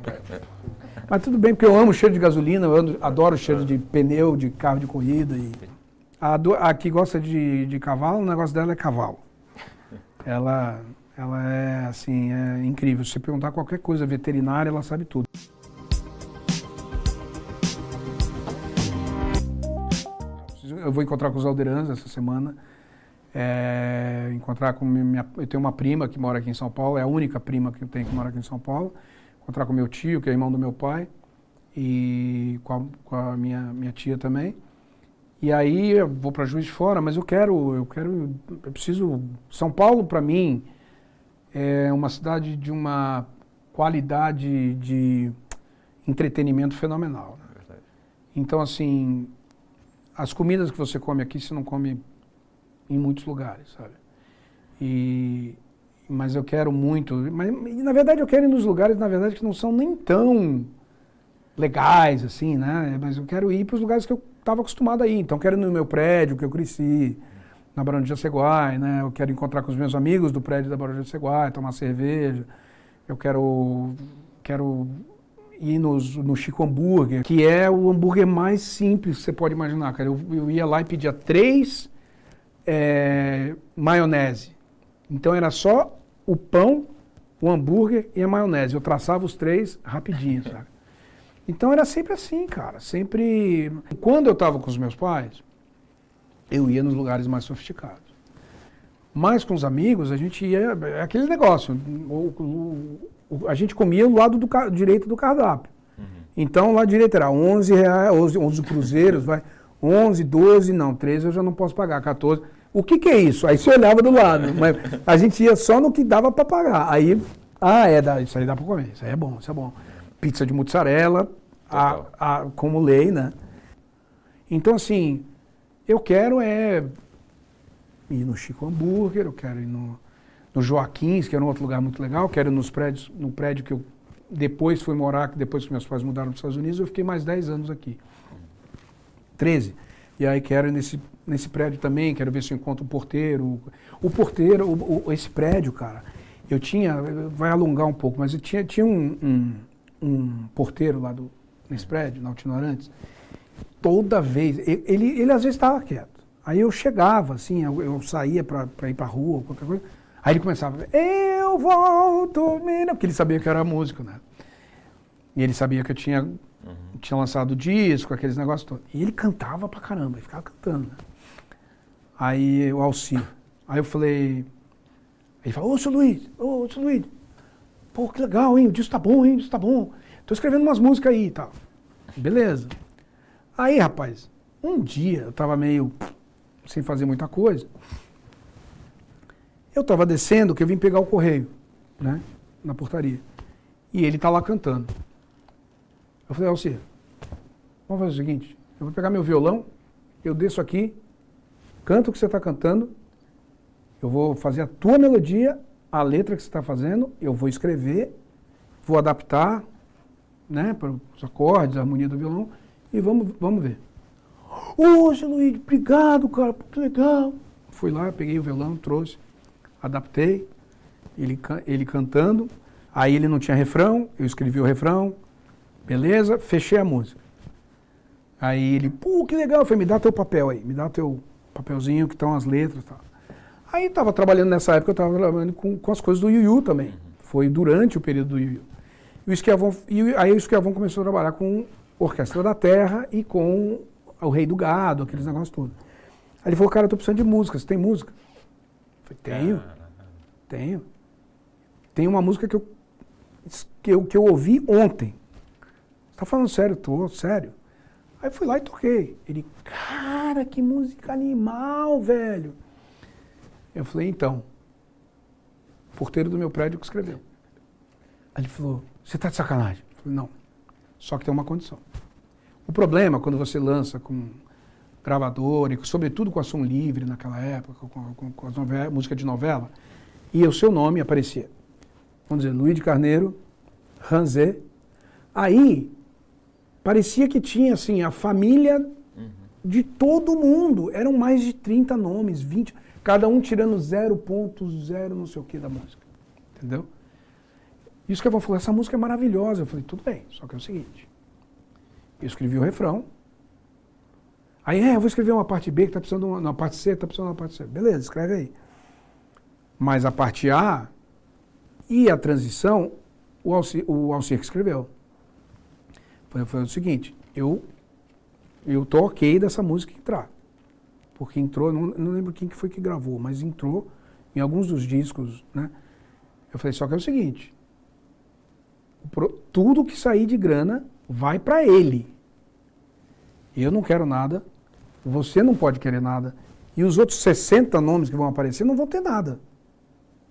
Mas tudo bem, porque eu amo o cheiro de gasolina, eu adoro o cheiro de pneu, de carro de corrida. A que gosta de cavalo, o negócio dela é cavalo. Ela é, assim, é incrível. Se você perguntar qualquer coisa veterinária, ela sabe tudo. eu vou encontrar com os Alderans essa semana. Encontrar com eu tenho uma prima que mora aqui em São Paulo, é a única prima que eu tenho que mora aqui em São Paulo. Encontrar com meu tio, que é irmão do meu pai, e com a minha tia também. E aí eu vou para Juiz de Fora, mas eu preciso... São Paulo, para mim, é uma cidade de uma qualidade de entretenimento fenomenal. Né? Então, assim, as comidas que você come aqui, você não come em muitos lugares, sabe? Mas eu quero muito... Mas, na verdade, eu quero ir nos lugares, na verdade, que não são nem tão legais, assim, né? Mas eu quero ir para os lugares que eu estava acostumado a ir. Então, eu quero ir no meu prédio, que eu cresci, na Barão de Jaceguai, né? Eu quero encontrar com os meus amigos do prédio da Barão de Jaceguai, tomar cerveja. Eu quero ir no Chico Hambúrguer, que é o hambúrguer mais simples que você pode imaginar, cara. Eu ia lá e pedia 3 maionese. Então, era só o pão, o hambúrguer e a maionese. Eu traçava os 3 rapidinho, sabe? Então era sempre assim, cara. Sempre. Quando eu estava com os meus pais, eu ia nos lugares mais sofisticados. Mas com os amigos, a gente ia. É aquele negócio. A gente comia o lado direito do cardápio. Uhum. Então lá direito era R$11, 11 cruzeiros, vai. 11, 12, não, 13 eu já não posso pagar, 14. O que é isso? Aí você olhava do lado. Mas a gente ia só no que dava para pagar. Aí, isso aí dá para comer, isso aí é bom, isso é bom. Pizza de mussarela, como lei, né? Então, assim, eu quero ir no Chico Hambúrguer, eu quero ir no Joaquins, que era um outro lugar muito legal, eu quero ir no prédio que eu depois fui morar, que depois que meus pais mudaram para os Estados Unidos, eu fiquei mais 10 anos aqui. 13. E aí quero ir nesse prédio também, quero ver se eu encontro o porteiro. O porteiro, esse prédio, cara, vai alongar um pouco, mas eu tinha um porteiro lá nesse prédio, na Altino Arantes. Toda vez, ele às vezes estava quieto. Aí eu chegava, assim, eu saía para ir para a rua, qualquer coisa. Aí ele começava, eu volto, porque ele sabia que eu era músico, né? E ele sabia que eu tinha lançado disco, aqueles negócios todos. E ele cantava pra caramba, ele ficava cantando. Né? Aí o Alcir. Aí eu falei... Ele falou, ô, seu Luiz, pô, que legal, hein? O disco tá bom, hein? O disco tá bom. Tô escrevendo umas músicas aí e tal. Beleza. Aí, rapaz, um dia eu tava meio sem fazer muita coisa. Eu tava descendo, que eu vim pegar o correio, né? Na portaria. E ele tá lá cantando. Eu falei, Alcir, vamos fazer o seguinte, eu vou pegar meu violão, eu desço aqui, canto o que você está cantando, eu vou fazer a tua melodia, a letra que você está fazendo, eu vou escrever, vou adaptar, né, para os acordes, a harmonia do violão, e vamos ver. Ô, Luiz, obrigado, cara, que legal. Fui lá, peguei o violão, trouxe, adaptei, ele cantando, aí ele não tinha refrão, eu escrevi o refrão, beleza, fechei a música. Aí ele, pô, que legal, eu falei, me dá teu papel aí, me dá teu papelzinho que estão as letras e tal. Aí estava trabalhando nessa época, eu estava trabalhando com as coisas do Yu-Yu também. Foi durante o período do Yu-Yu. Aí o Esquiavon começou a trabalhar com Orquestra da Terra e com o Rei do Gado, aqueles negócios todos. Aí ele falou, cara, eu tô precisando de música, você tem música? Eu falei, tenho. Tem uma música que eu ouvi ontem. Você tá falando sério? Tô, sério. Aí eu fui lá e toquei. Ele, cara, que música animal, velho. Eu falei, então, o porteiro do meu prédio que escreveu. Aí ele falou, você tá de sacanagem? Eu falei, não, só que tem uma condição. O problema, quando você lança com gravador, e sobretudo com a Som Livre naquela época, com as música de novela, e o seu nome aparecia. Vamos dizer, Luiz de Carneiro, Ranzé. Aí, parecia que tinha, assim, a família de todo mundo. Eram mais de 30 nomes, 20, cada um tirando 0.0 não sei o que da música. Entendeu? Isso que eu vou falar, essa música é maravilhosa. Eu falei, tudo bem, só que é o seguinte. Eu escrevi o refrão. Aí, eu vou escrever uma parte B que tá precisando de uma parte C, tá precisando de uma parte C. Beleza, escreve aí. Mas a parte A e a transição, o Alcir que escreveu. Foi o seguinte, eu tô ok dessa música entrar. porque entrou, não lembro quem que foi que gravou, mas entrou em alguns dos discos, né? Eu falei, só que é o seguinte, tudo que sair de grana vai para ele. Eu não quero nada, você não pode querer nada, e os outros 60 nomes que vão aparecer não vão ter nada,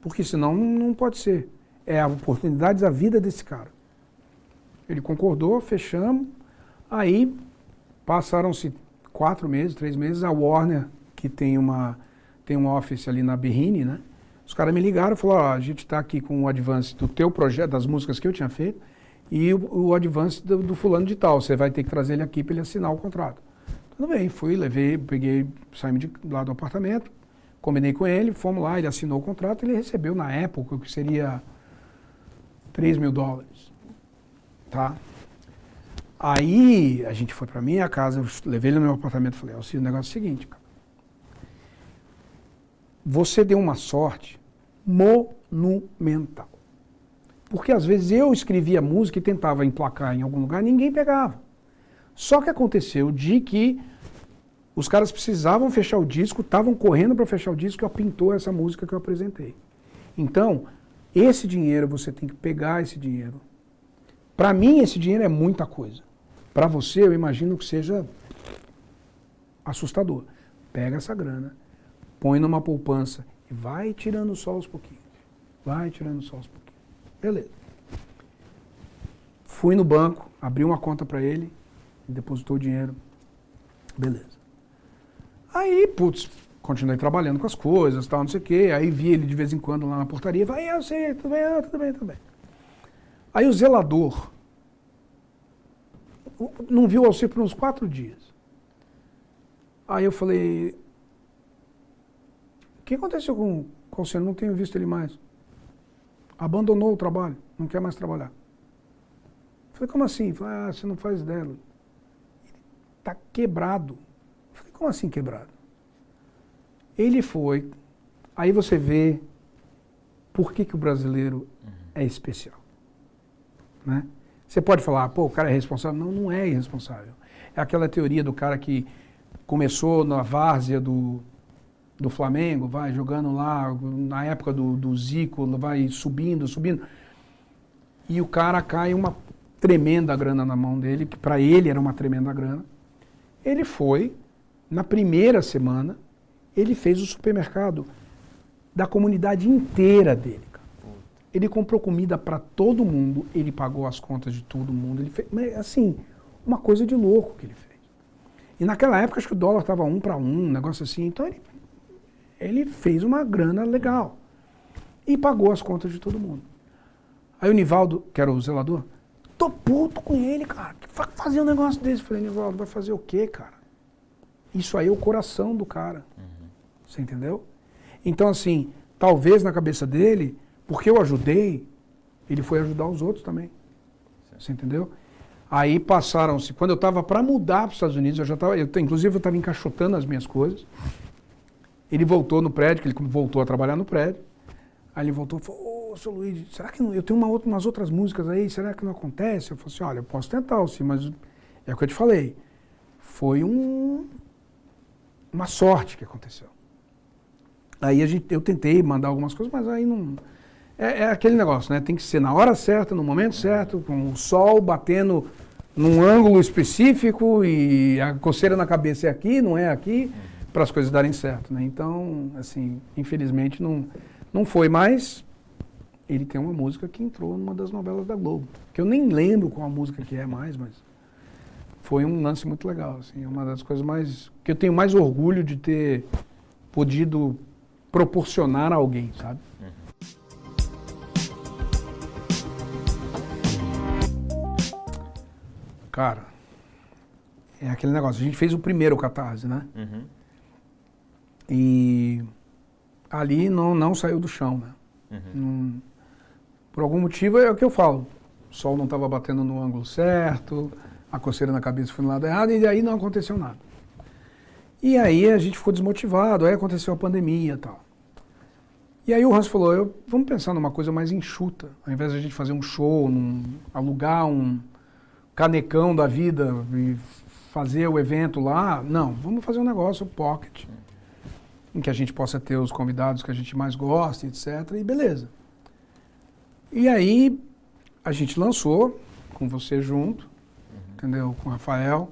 porque senão não pode ser. É a oportunidade da vida desse cara. Ele concordou, fechamos, aí passaram-se 4 meses, 3 meses, a Warner, que tem um office ali na Berrini, né? Os caras me ligaram e falaram, a gente está aqui com o advance do teu projeto, das músicas que eu tinha feito, e o advance do fulano de tal, você vai ter que trazer ele aqui para ele assinar o contrato. Tudo bem, fui, levei, peguei, saímos de lá do apartamento, combinei com ele, fomos lá, ele assinou o contrato, ele recebeu na época o que seria $3.000, tá? Aí a gente foi para minha casa, eu levei ele no meu apartamento e falei, o negócio é o seguinte, cara. Você deu uma sorte monumental. Porque às vezes eu escrevia música e tentava emplacar em algum lugar e ninguém pegava. Só que aconteceu de que os caras precisavam fechar o disco, estavam correndo para fechar o disco e pintou essa música que eu apresentei. Então, esse dinheiro, você tem que pegar esse dinheiro. Para mim, esse dinheiro é muita coisa. Para você, eu imagino que seja assustador. Pega essa grana, põe numa poupança e vai tirando só aos pouquinhos. Vai tirando só aos pouquinhos. Beleza. Fui no banco, abri uma conta para ele, depositou o dinheiro. Beleza. Aí, putz, continuei trabalhando com as coisas, tal, não sei o quê. Aí vi ele de vez em quando lá na portaria. Vai, eu sei, tudo bem, tudo bem, tudo bem. Aí o zelador não viu o Alcir por uns 4 dias. Aí eu falei, o que aconteceu com o Alcir? Não tenho visto ele mais. Abandonou o trabalho, não quer mais trabalhar. Falei, como assim? Falei, você não faz ideia. Ele está quebrado. Falei, como assim quebrado? Ele foi, aí você vê por que o brasileiro é especial. Né? Você pode falar, pô, o cara é responsável. Não, não é irresponsável. É aquela teoria do cara que começou na várzea do Flamengo, vai jogando lá, na época do Zico, vai subindo. E o cara cai uma tremenda grana na mão dele, que para ele era uma tremenda grana. Ele foi, na primeira semana, ele fez o supermercado da comunidade inteira dele. Ele comprou comida para todo mundo, ele pagou as contas de todo mundo, ele fez, assim, uma coisa de louco que ele fez. E naquela época acho que o dólar estava 1 para 1, um negócio assim, então ele fez uma grana legal e pagou as contas de todo mundo. Aí o Nivaldo, que era o zelador, tô puto com ele, cara, que fazer um negócio desse. Eu falei, Nivaldo, vai fazer o quê, cara? Isso aí é o coração do cara, você entendeu? Então assim, talvez na cabeça dele, porque eu ajudei, ele foi ajudar os outros também. Você entendeu? Aí passaram-se, quando eu estava para mudar para os Estados Unidos, inclusive eu estava encaixotando as minhas coisas. Ele voltou no prédio, que ele voltou a trabalhar no prédio. Aí ele voltou e falou, ô, seu Luiz, será que não, eu tenho umas outras músicas aí, será que não acontece? Eu falei assim, olha, eu posso tentar, sim, mas é o que eu te falei. Foi uma sorte que aconteceu. Aí eu tentei mandar algumas coisas, mas aí não... É aquele negócio, né? Tem que ser na hora certa, no momento certo, com o sol batendo num ângulo específico e a coceira na cabeça é aqui, não é aqui, para as coisas darem certo, né? Então, assim, infelizmente não foi, mas ele tem uma música que entrou numa das novelas da Globo, que eu nem lembro qual a música que é mais, mas foi um lance muito legal, assim, é uma das coisas mais, que eu tenho mais orgulho de ter podido proporcionar a alguém, sabe? Cara, é aquele negócio, a gente fez o primeiro Catarse, né? E ali não saiu do chão, né? Por algum motivo é o que eu falo, o sol não estava batendo no ângulo certo, a coceira na cabeça foi no lado errado e aí não aconteceu nada. E aí a gente ficou desmotivado, aí aconteceu a pandemia e tal. E aí o Hans falou, vamos pensar numa coisa mais enxuta, ao invés de a gente fazer um show, alugar um canecão da vida e fazer o evento lá. Não, vamos fazer um negócio pocket, em que a gente possa ter os convidados que a gente mais gosta, etc. E beleza. E aí, a gente lançou, com você junto, entendeu? Com o Rafael.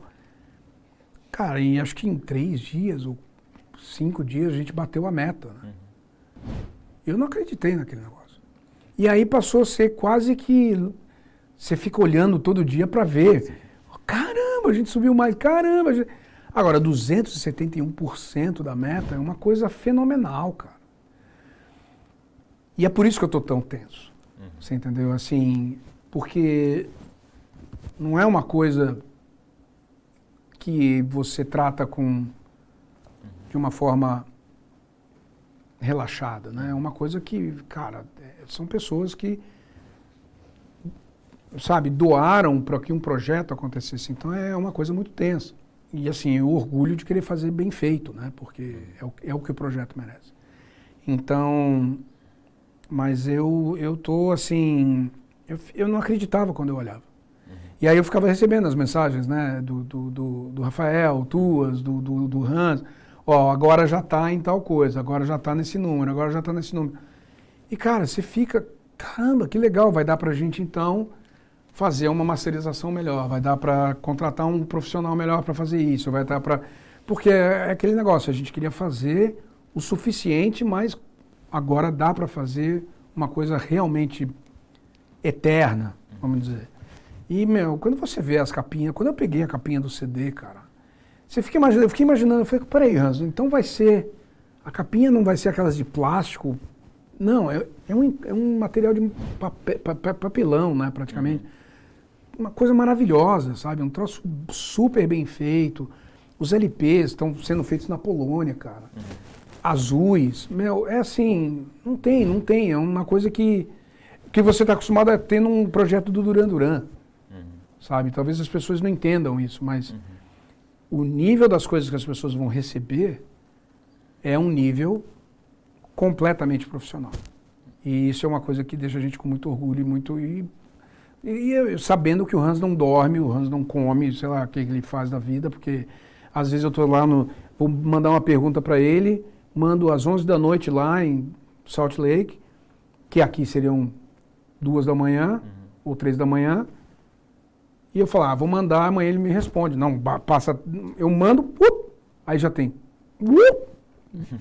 Cara, e acho que em 3 dias ou 5 dias a gente bateu a meta, né? Eu não acreditei naquele negócio. E aí passou a ser quase que... Você fica olhando todo dia para ver. Caramba, a gente subiu mais. Caramba. Agora, 271% da meta é uma coisa fenomenal, cara. E é por isso que eu tô tão tenso. Você entendeu? Assim, porque não é uma coisa que você trata de uma forma relaxada, né? É uma coisa que, cara, são pessoas que, sabe, doaram para que um projeto acontecesse. Então é uma coisa muito tensa. E assim, eu orgulho de querer fazer bem feito, né? Porque é o que o projeto merece. Então, mas eu tô assim, eu não acreditava quando eu olhava. E aí eu ficava recebendo as mensagens, né? Do Rafael, tuas, do Hans. Ó, agora já tá em tal coisa, agora já tá nesse número, agora já tá nesse número. E cara, você fica, caramba, que legal, vai dar pra gente então fazer uma masterização melhor, vai dar para contratar um profissional melhor para fazer isso, vai dar para... Porque é aquele negócio, a gente queria fazer o suficiente, mas agora dá para fazer uma coisa realmente eterna, vamos dizer. E, meu, quando você vê as capinhas, quando eu peguei a capinha do CD, cara, você fica imaginando, eu fiquei imaginando, eu falei, peraí, Hans, então vai ser, a capinha não vai ser aquelas de plástico, não, é um material de papelão, né, praticamente. Uma coisa maravilhosa, sabe? Um troço super bem feito. Os LPs estão sendo feitos na Polônia, cara. Azuis. Meu, é assim, não tem. É uma coisa que você está acostumado a ter num projeto do Duran Duran. Sabe? Talvez as pessoas não entendam isso, mas o nível das coisas que as pessoas vão receber é um nível completamente profissional. E isso é uma coisa que deixa a gente com muito orgulho e eu, sabendo que o Hans não dorme, o Hans não come, sei lá o que ele faz da vida, porque às vezes eu estou lá vou mandar uma pergunta para ele, mando às 11 da noite lá em Salt Lake, que aqui seriam 2 da manhã ou 3 da manhã, e eu falo, vou mandar, amanhã ele me responde. Não, passa, eu mando, aí já tem.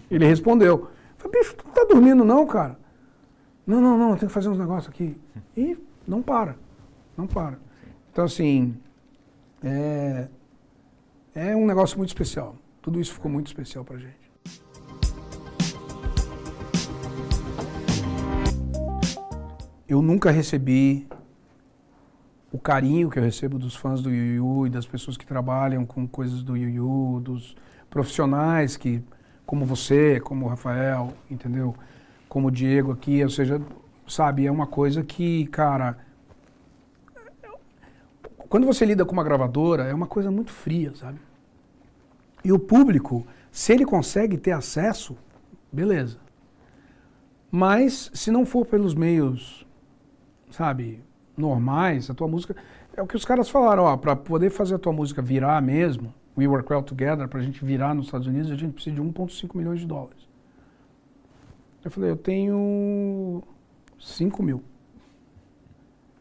Ele respondeu. Eu falei, bicho, tu não tá dormindo não, cara? Não, eu tenho que fazer uns negócios aqui. E não para. Então, assim, é um negócio muito especial. Tudo isso ficou muito especial pra gente. Eu nunca recebi o carinho que eu recebo dos fãs do Yu Yu e das pessoas que trabalham com coisas do Yu Yu, dos profissionais que, como você, como o Rafael, entendeu? Como o Diego aqui, ou seja, sabe, é uma coisa que, cara... Quando você lida com uma gravadora, é uma coisa muito fria, sabe? E o público, se ele consegue ter acesso, beleza. Mas, se não for pelos meios, sabe, normais, a tua música... É o que os caras falaram, para poder fazer a tua música virar mesmo, We Work Well Together, pra gente virar nos Estados Unidos, a gente precisa de 1,5 milhões de dólares. Eu falei, eu tenho 5 mil.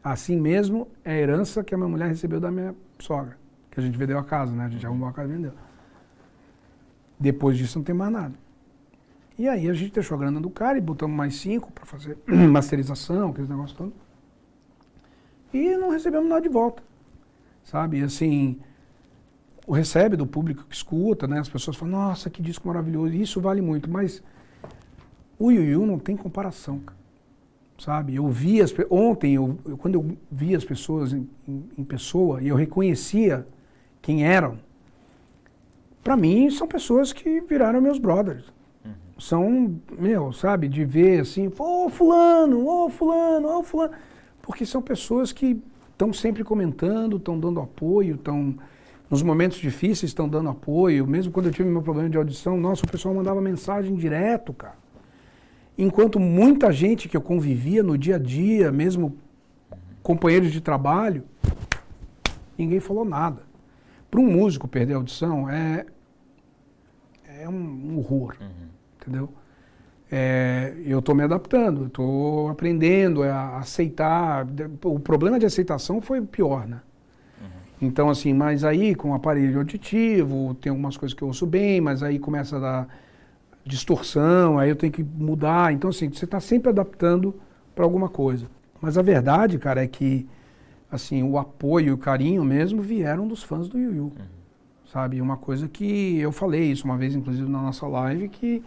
Assim mesmo, é a herança que a minha mulher recebeu da minha sogra. Que a gente vendeu a casa, né? A gente arrumou a casa e vendeu. Depois disso não tem mais nada. E aí a gente deixou a grana do cara e botamos mais 5 para fazer masterização, aqueles negócios todos. E não recebemos nada de volta. Sabe? E assim, o recebe do público que escuta, né? As pessoas falam, nossa, que disco maravilhoso. Isso vale muito, mas o Yu Yu não tem comparação, cara. Sabe, eu vi ontem, quando eu vi as pessoas em pessoa e eu reconhecia quem eram, para mim são pessoas que viraram meus brothers. São, sabe, de ver assim, fulano, porque são pessoas que estão sempre comentando, estão dando apoio, estão, nos momentos difíceis estão dando apoio, mesmo quando eu tive meu problema de audição, nossa, o pessoal mandava mensagem direto, cara. Enquanto muita gente que eu convivia no dia a dia, mesmo companheiros de trabalho, ninguém falou nada. Para um músico perder a audição é um horror, entendeu? Eu estou me adaptando, eu estou aprendendo a aceitar. O problema de aceitação foi pior, né? Então, assim, mas aí com o aparelho auditivo, tem algumas coisas que eu ouço bem, mas aí começa a dar distorção, aí eu tenho que mudar. Então, assim, você está sempre adaptando para alguma coisa. Mas a verdade, cara, é que assim, o apoio e o carinho mesmo vieram dos fãs do Yu-Yu. Sabe? Uma coisa que eu falei isso uma vez, inclusive, na nossa live, que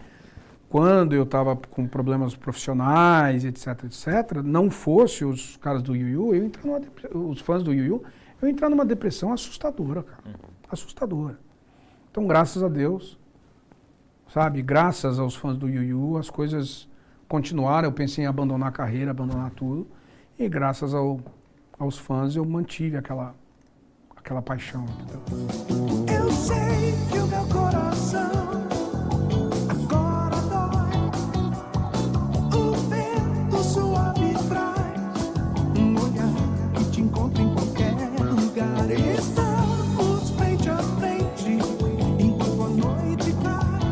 quando eu estava com problemas profissionais, etc, não fosse os caras do Yu-Yu, os fãs do Yu-Yu, eu ia entrar numa depressão assustadora, cara. Assustadora. Então, graças a Deus, sabe? Graças aos fãs do Yu-Yu, as coisas continuaram. Eu pensei em abandonar a carreira, abandonar tudo. E graças aos fãs eu mantive aquela paixão, entendeu? Eu sei que o meu coração agora dói. O vento suave traz um olhar que te encontra em qualquer lugar. Estamos frente a frente enquanto a noite cai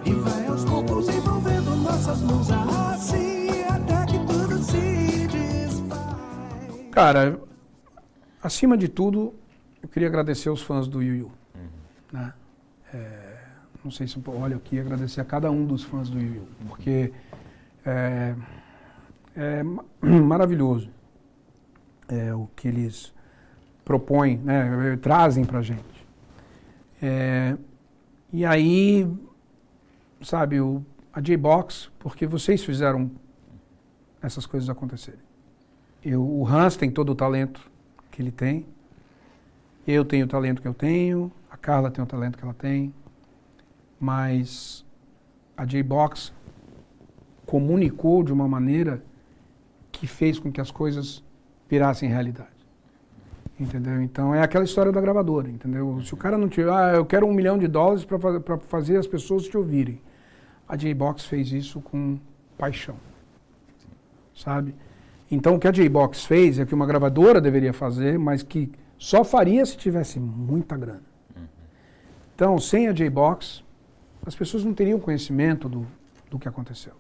e vai aos poucos envolvendo nossas mãos assim até que tudo se desfaz. Cara, acima de tudo, eu queria agradecer aos fãs do Yu-Yu. Né? Não sei se olha aqui, agradecer a cada um dos fãs do Yu-Yu, porque é maravilhoso o que eles propõem, né? Trazem pra gente. E aí, sabe, a J-Box, porque vocês fizeram essas coisas acontecerem. O Hans tem todo o talento que ele tem, eu tenho o talento que eu tenho, a Carla tem o talento que ela tem, mas a J-Box comunicou de uma maneira que fez com que as coisas virassem realidade. Entendeu? Então é aquela história da gravadora, entendeu? Se o cara não tiver, eu quero $1 milhão para fazer as pessoas te ouvirem. A J-Box fez isso com paixão, sabe? Então o que a J-Box fez é o que uma gravadora deveria fazer, mas que só faria se tivesse muita grana. Então, sem a J-Box, as pessoas não teriam conhecimento do que aconteceu.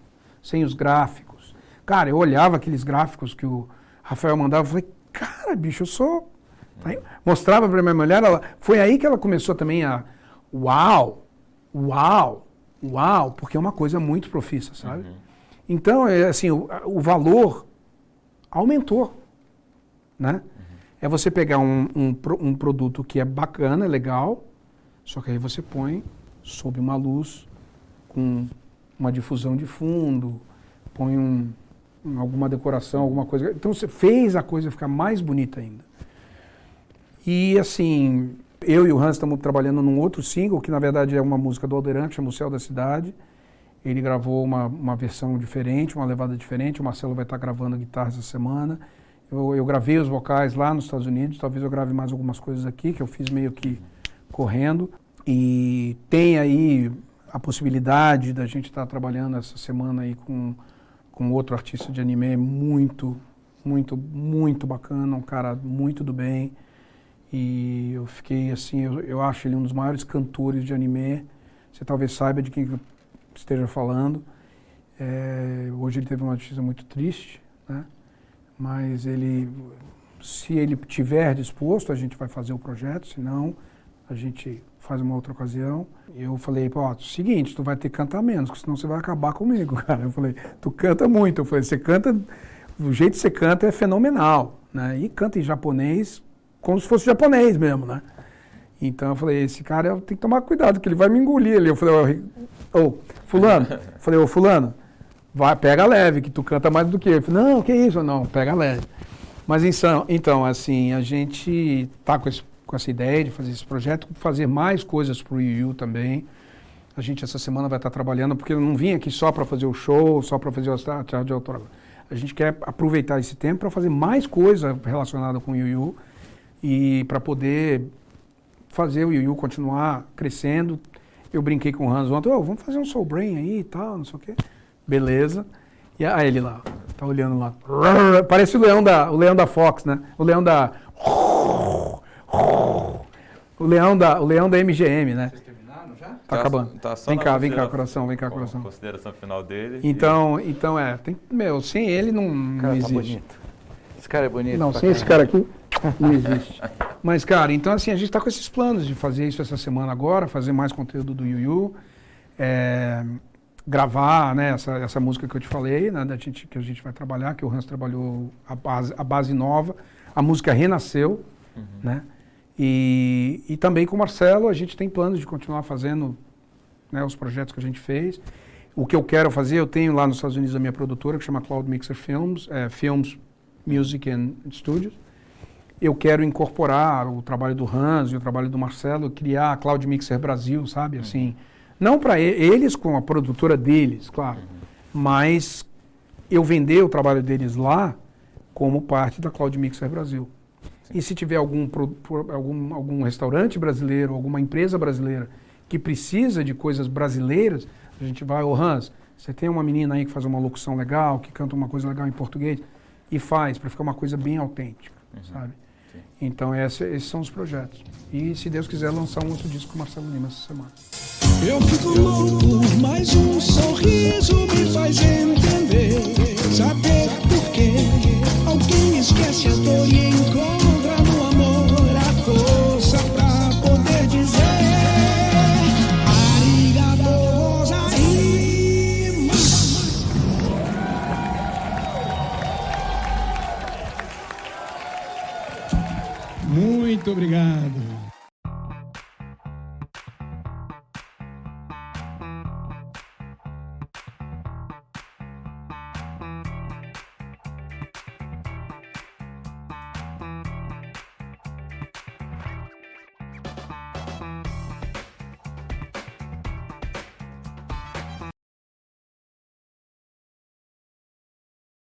Sem os gráficos. Cara, eu olhava aqueles gráficos que o Rafael mandava e falei, cara, bicho, eu sou... Aí, mostrava para minha mulher, foi aí que ela começou também a... Uau, porque é uma coisa muito profissa, sabe? Então, assim, o valor aumentou, né? É você pegar um produto que é bacana, é legal, só que aí você põe sob uma luz, com uma difusão de fundo, põe alguma decoração, alguma coisa. Então você fez a coisa ficar mais bonita ainda. E assim, eu e o Hans estamos trabalhando num outro single, que na verdade é uma música do Alderan, que chama O Céu da Cidade. Ele gravou uma versão diferente, uma levada diferente. O Marcelo vai estar gravando a guitarra essa semana. Eu gravei os vocais lá nos Estados Unidos, talvez eu grave mais algumas coisas aqui, que eu fiz meio que correndo. E tem aí a possibilidade da gente estar trabalhando essa semana aí com outro artista de anime muito, muito, muito bacana, um cara muito do bem. E eu fiquei assim, eu acho ele um dos maiores cantores de anime. Você talvez saiba de quem eu esteja falando. Hoje ele teve uma notícia muito triste, né? Mas se ele tiver disposto, a gente vai fazer o projeto, senão a gente faz uma outra ocasião. Eu falei, seguinte, tu vai ter que cantar menos, porque senão você vai acabar comigo, cara. Eu falei, tu canta muito. Eu falei, você canta, o jeito que você canta é fenomenal, né? E canta em japonês, como se fosse japonês mesmo, né? Então eu falei, esse cara tem que tomar cuidado, que ele vai me engolir ali. Eu falei, fulano, vai, pega leve, que tu canta mais do que eu. Eu falei, não, que isso? Não, pega leve. Mas então, assim, a gente tá com essa ideia de fazer esse projeto, fazer mais coisas pro Yu-Yu também. A gente essa semana vai estar trabalhando, porque eu não vim aqui só para fazer o show, só para fazer o teatro de autor. A gente quer aproveitar esse tempo para fazer mais coisa relacionada com o Yu-Yu e para poder fazer o Yu-Yu continuar crescendo. Eu brinquei com o Hans ontem, vamos fazer um Soul Brain aí e tal, não sei o quê. Beleza. E aí ele lá, tá olhando lá. Parece o leão da Fox, né? O leão da... O leão da MGM, né? Vocês terminaram já? Tá acabando. Tá só Vem na cá, consideração- coração, vem cá, coração. Consideração final dele. Então, sem ele não Cara, tá existe. bonito. Esse cara é bonito. Não, pra sem esse caralho. cara aqui, não existe. Mas, cara, então assim, a gente tá com esses planos de fazer isso essa semana agora, fazer mais conteúdo do Yu, gravar, né, essa música que eu te falei, né, que a gente vai trabalhar, que o Hans trabalhou a base nova, a música renasceu, né, e também com o Marcelo a gente tem planos de continuar fazendo, né, os projetos que a gente fez. O que eu quero fazer, eu tenho lá nos Estados Unidos a minha produtora, que chama Cloud Mixer Films, Films, Music and Studios. Eu quero incorporar o trabalho do Hans e o trabalho do Marcelo, criar a Cloud Mixer Brasil, sabe? Assim, não para eles com a produtora deles, claro, mas eu vender o trabalho deles lá como parte da Cloud Mixer Brasil. E se tiver algum restaurante brasileiro, alguma empresa brasileira que precisa de coisas brasileiras, a gente vai, ô Hans, você tem uma menina aí que faz uma locução legal, que canta uma coisa legal em português, e faz, para ficar uma coisa bem autêntica, sabe? Sim. Então esses são os projetos. E se Deus quiser lançar um outro disco com o Marcelo Lima essa semana. Eu fico louco, mas um sorriso me faz entender. Saber por quê alguém esquece a dor e encontra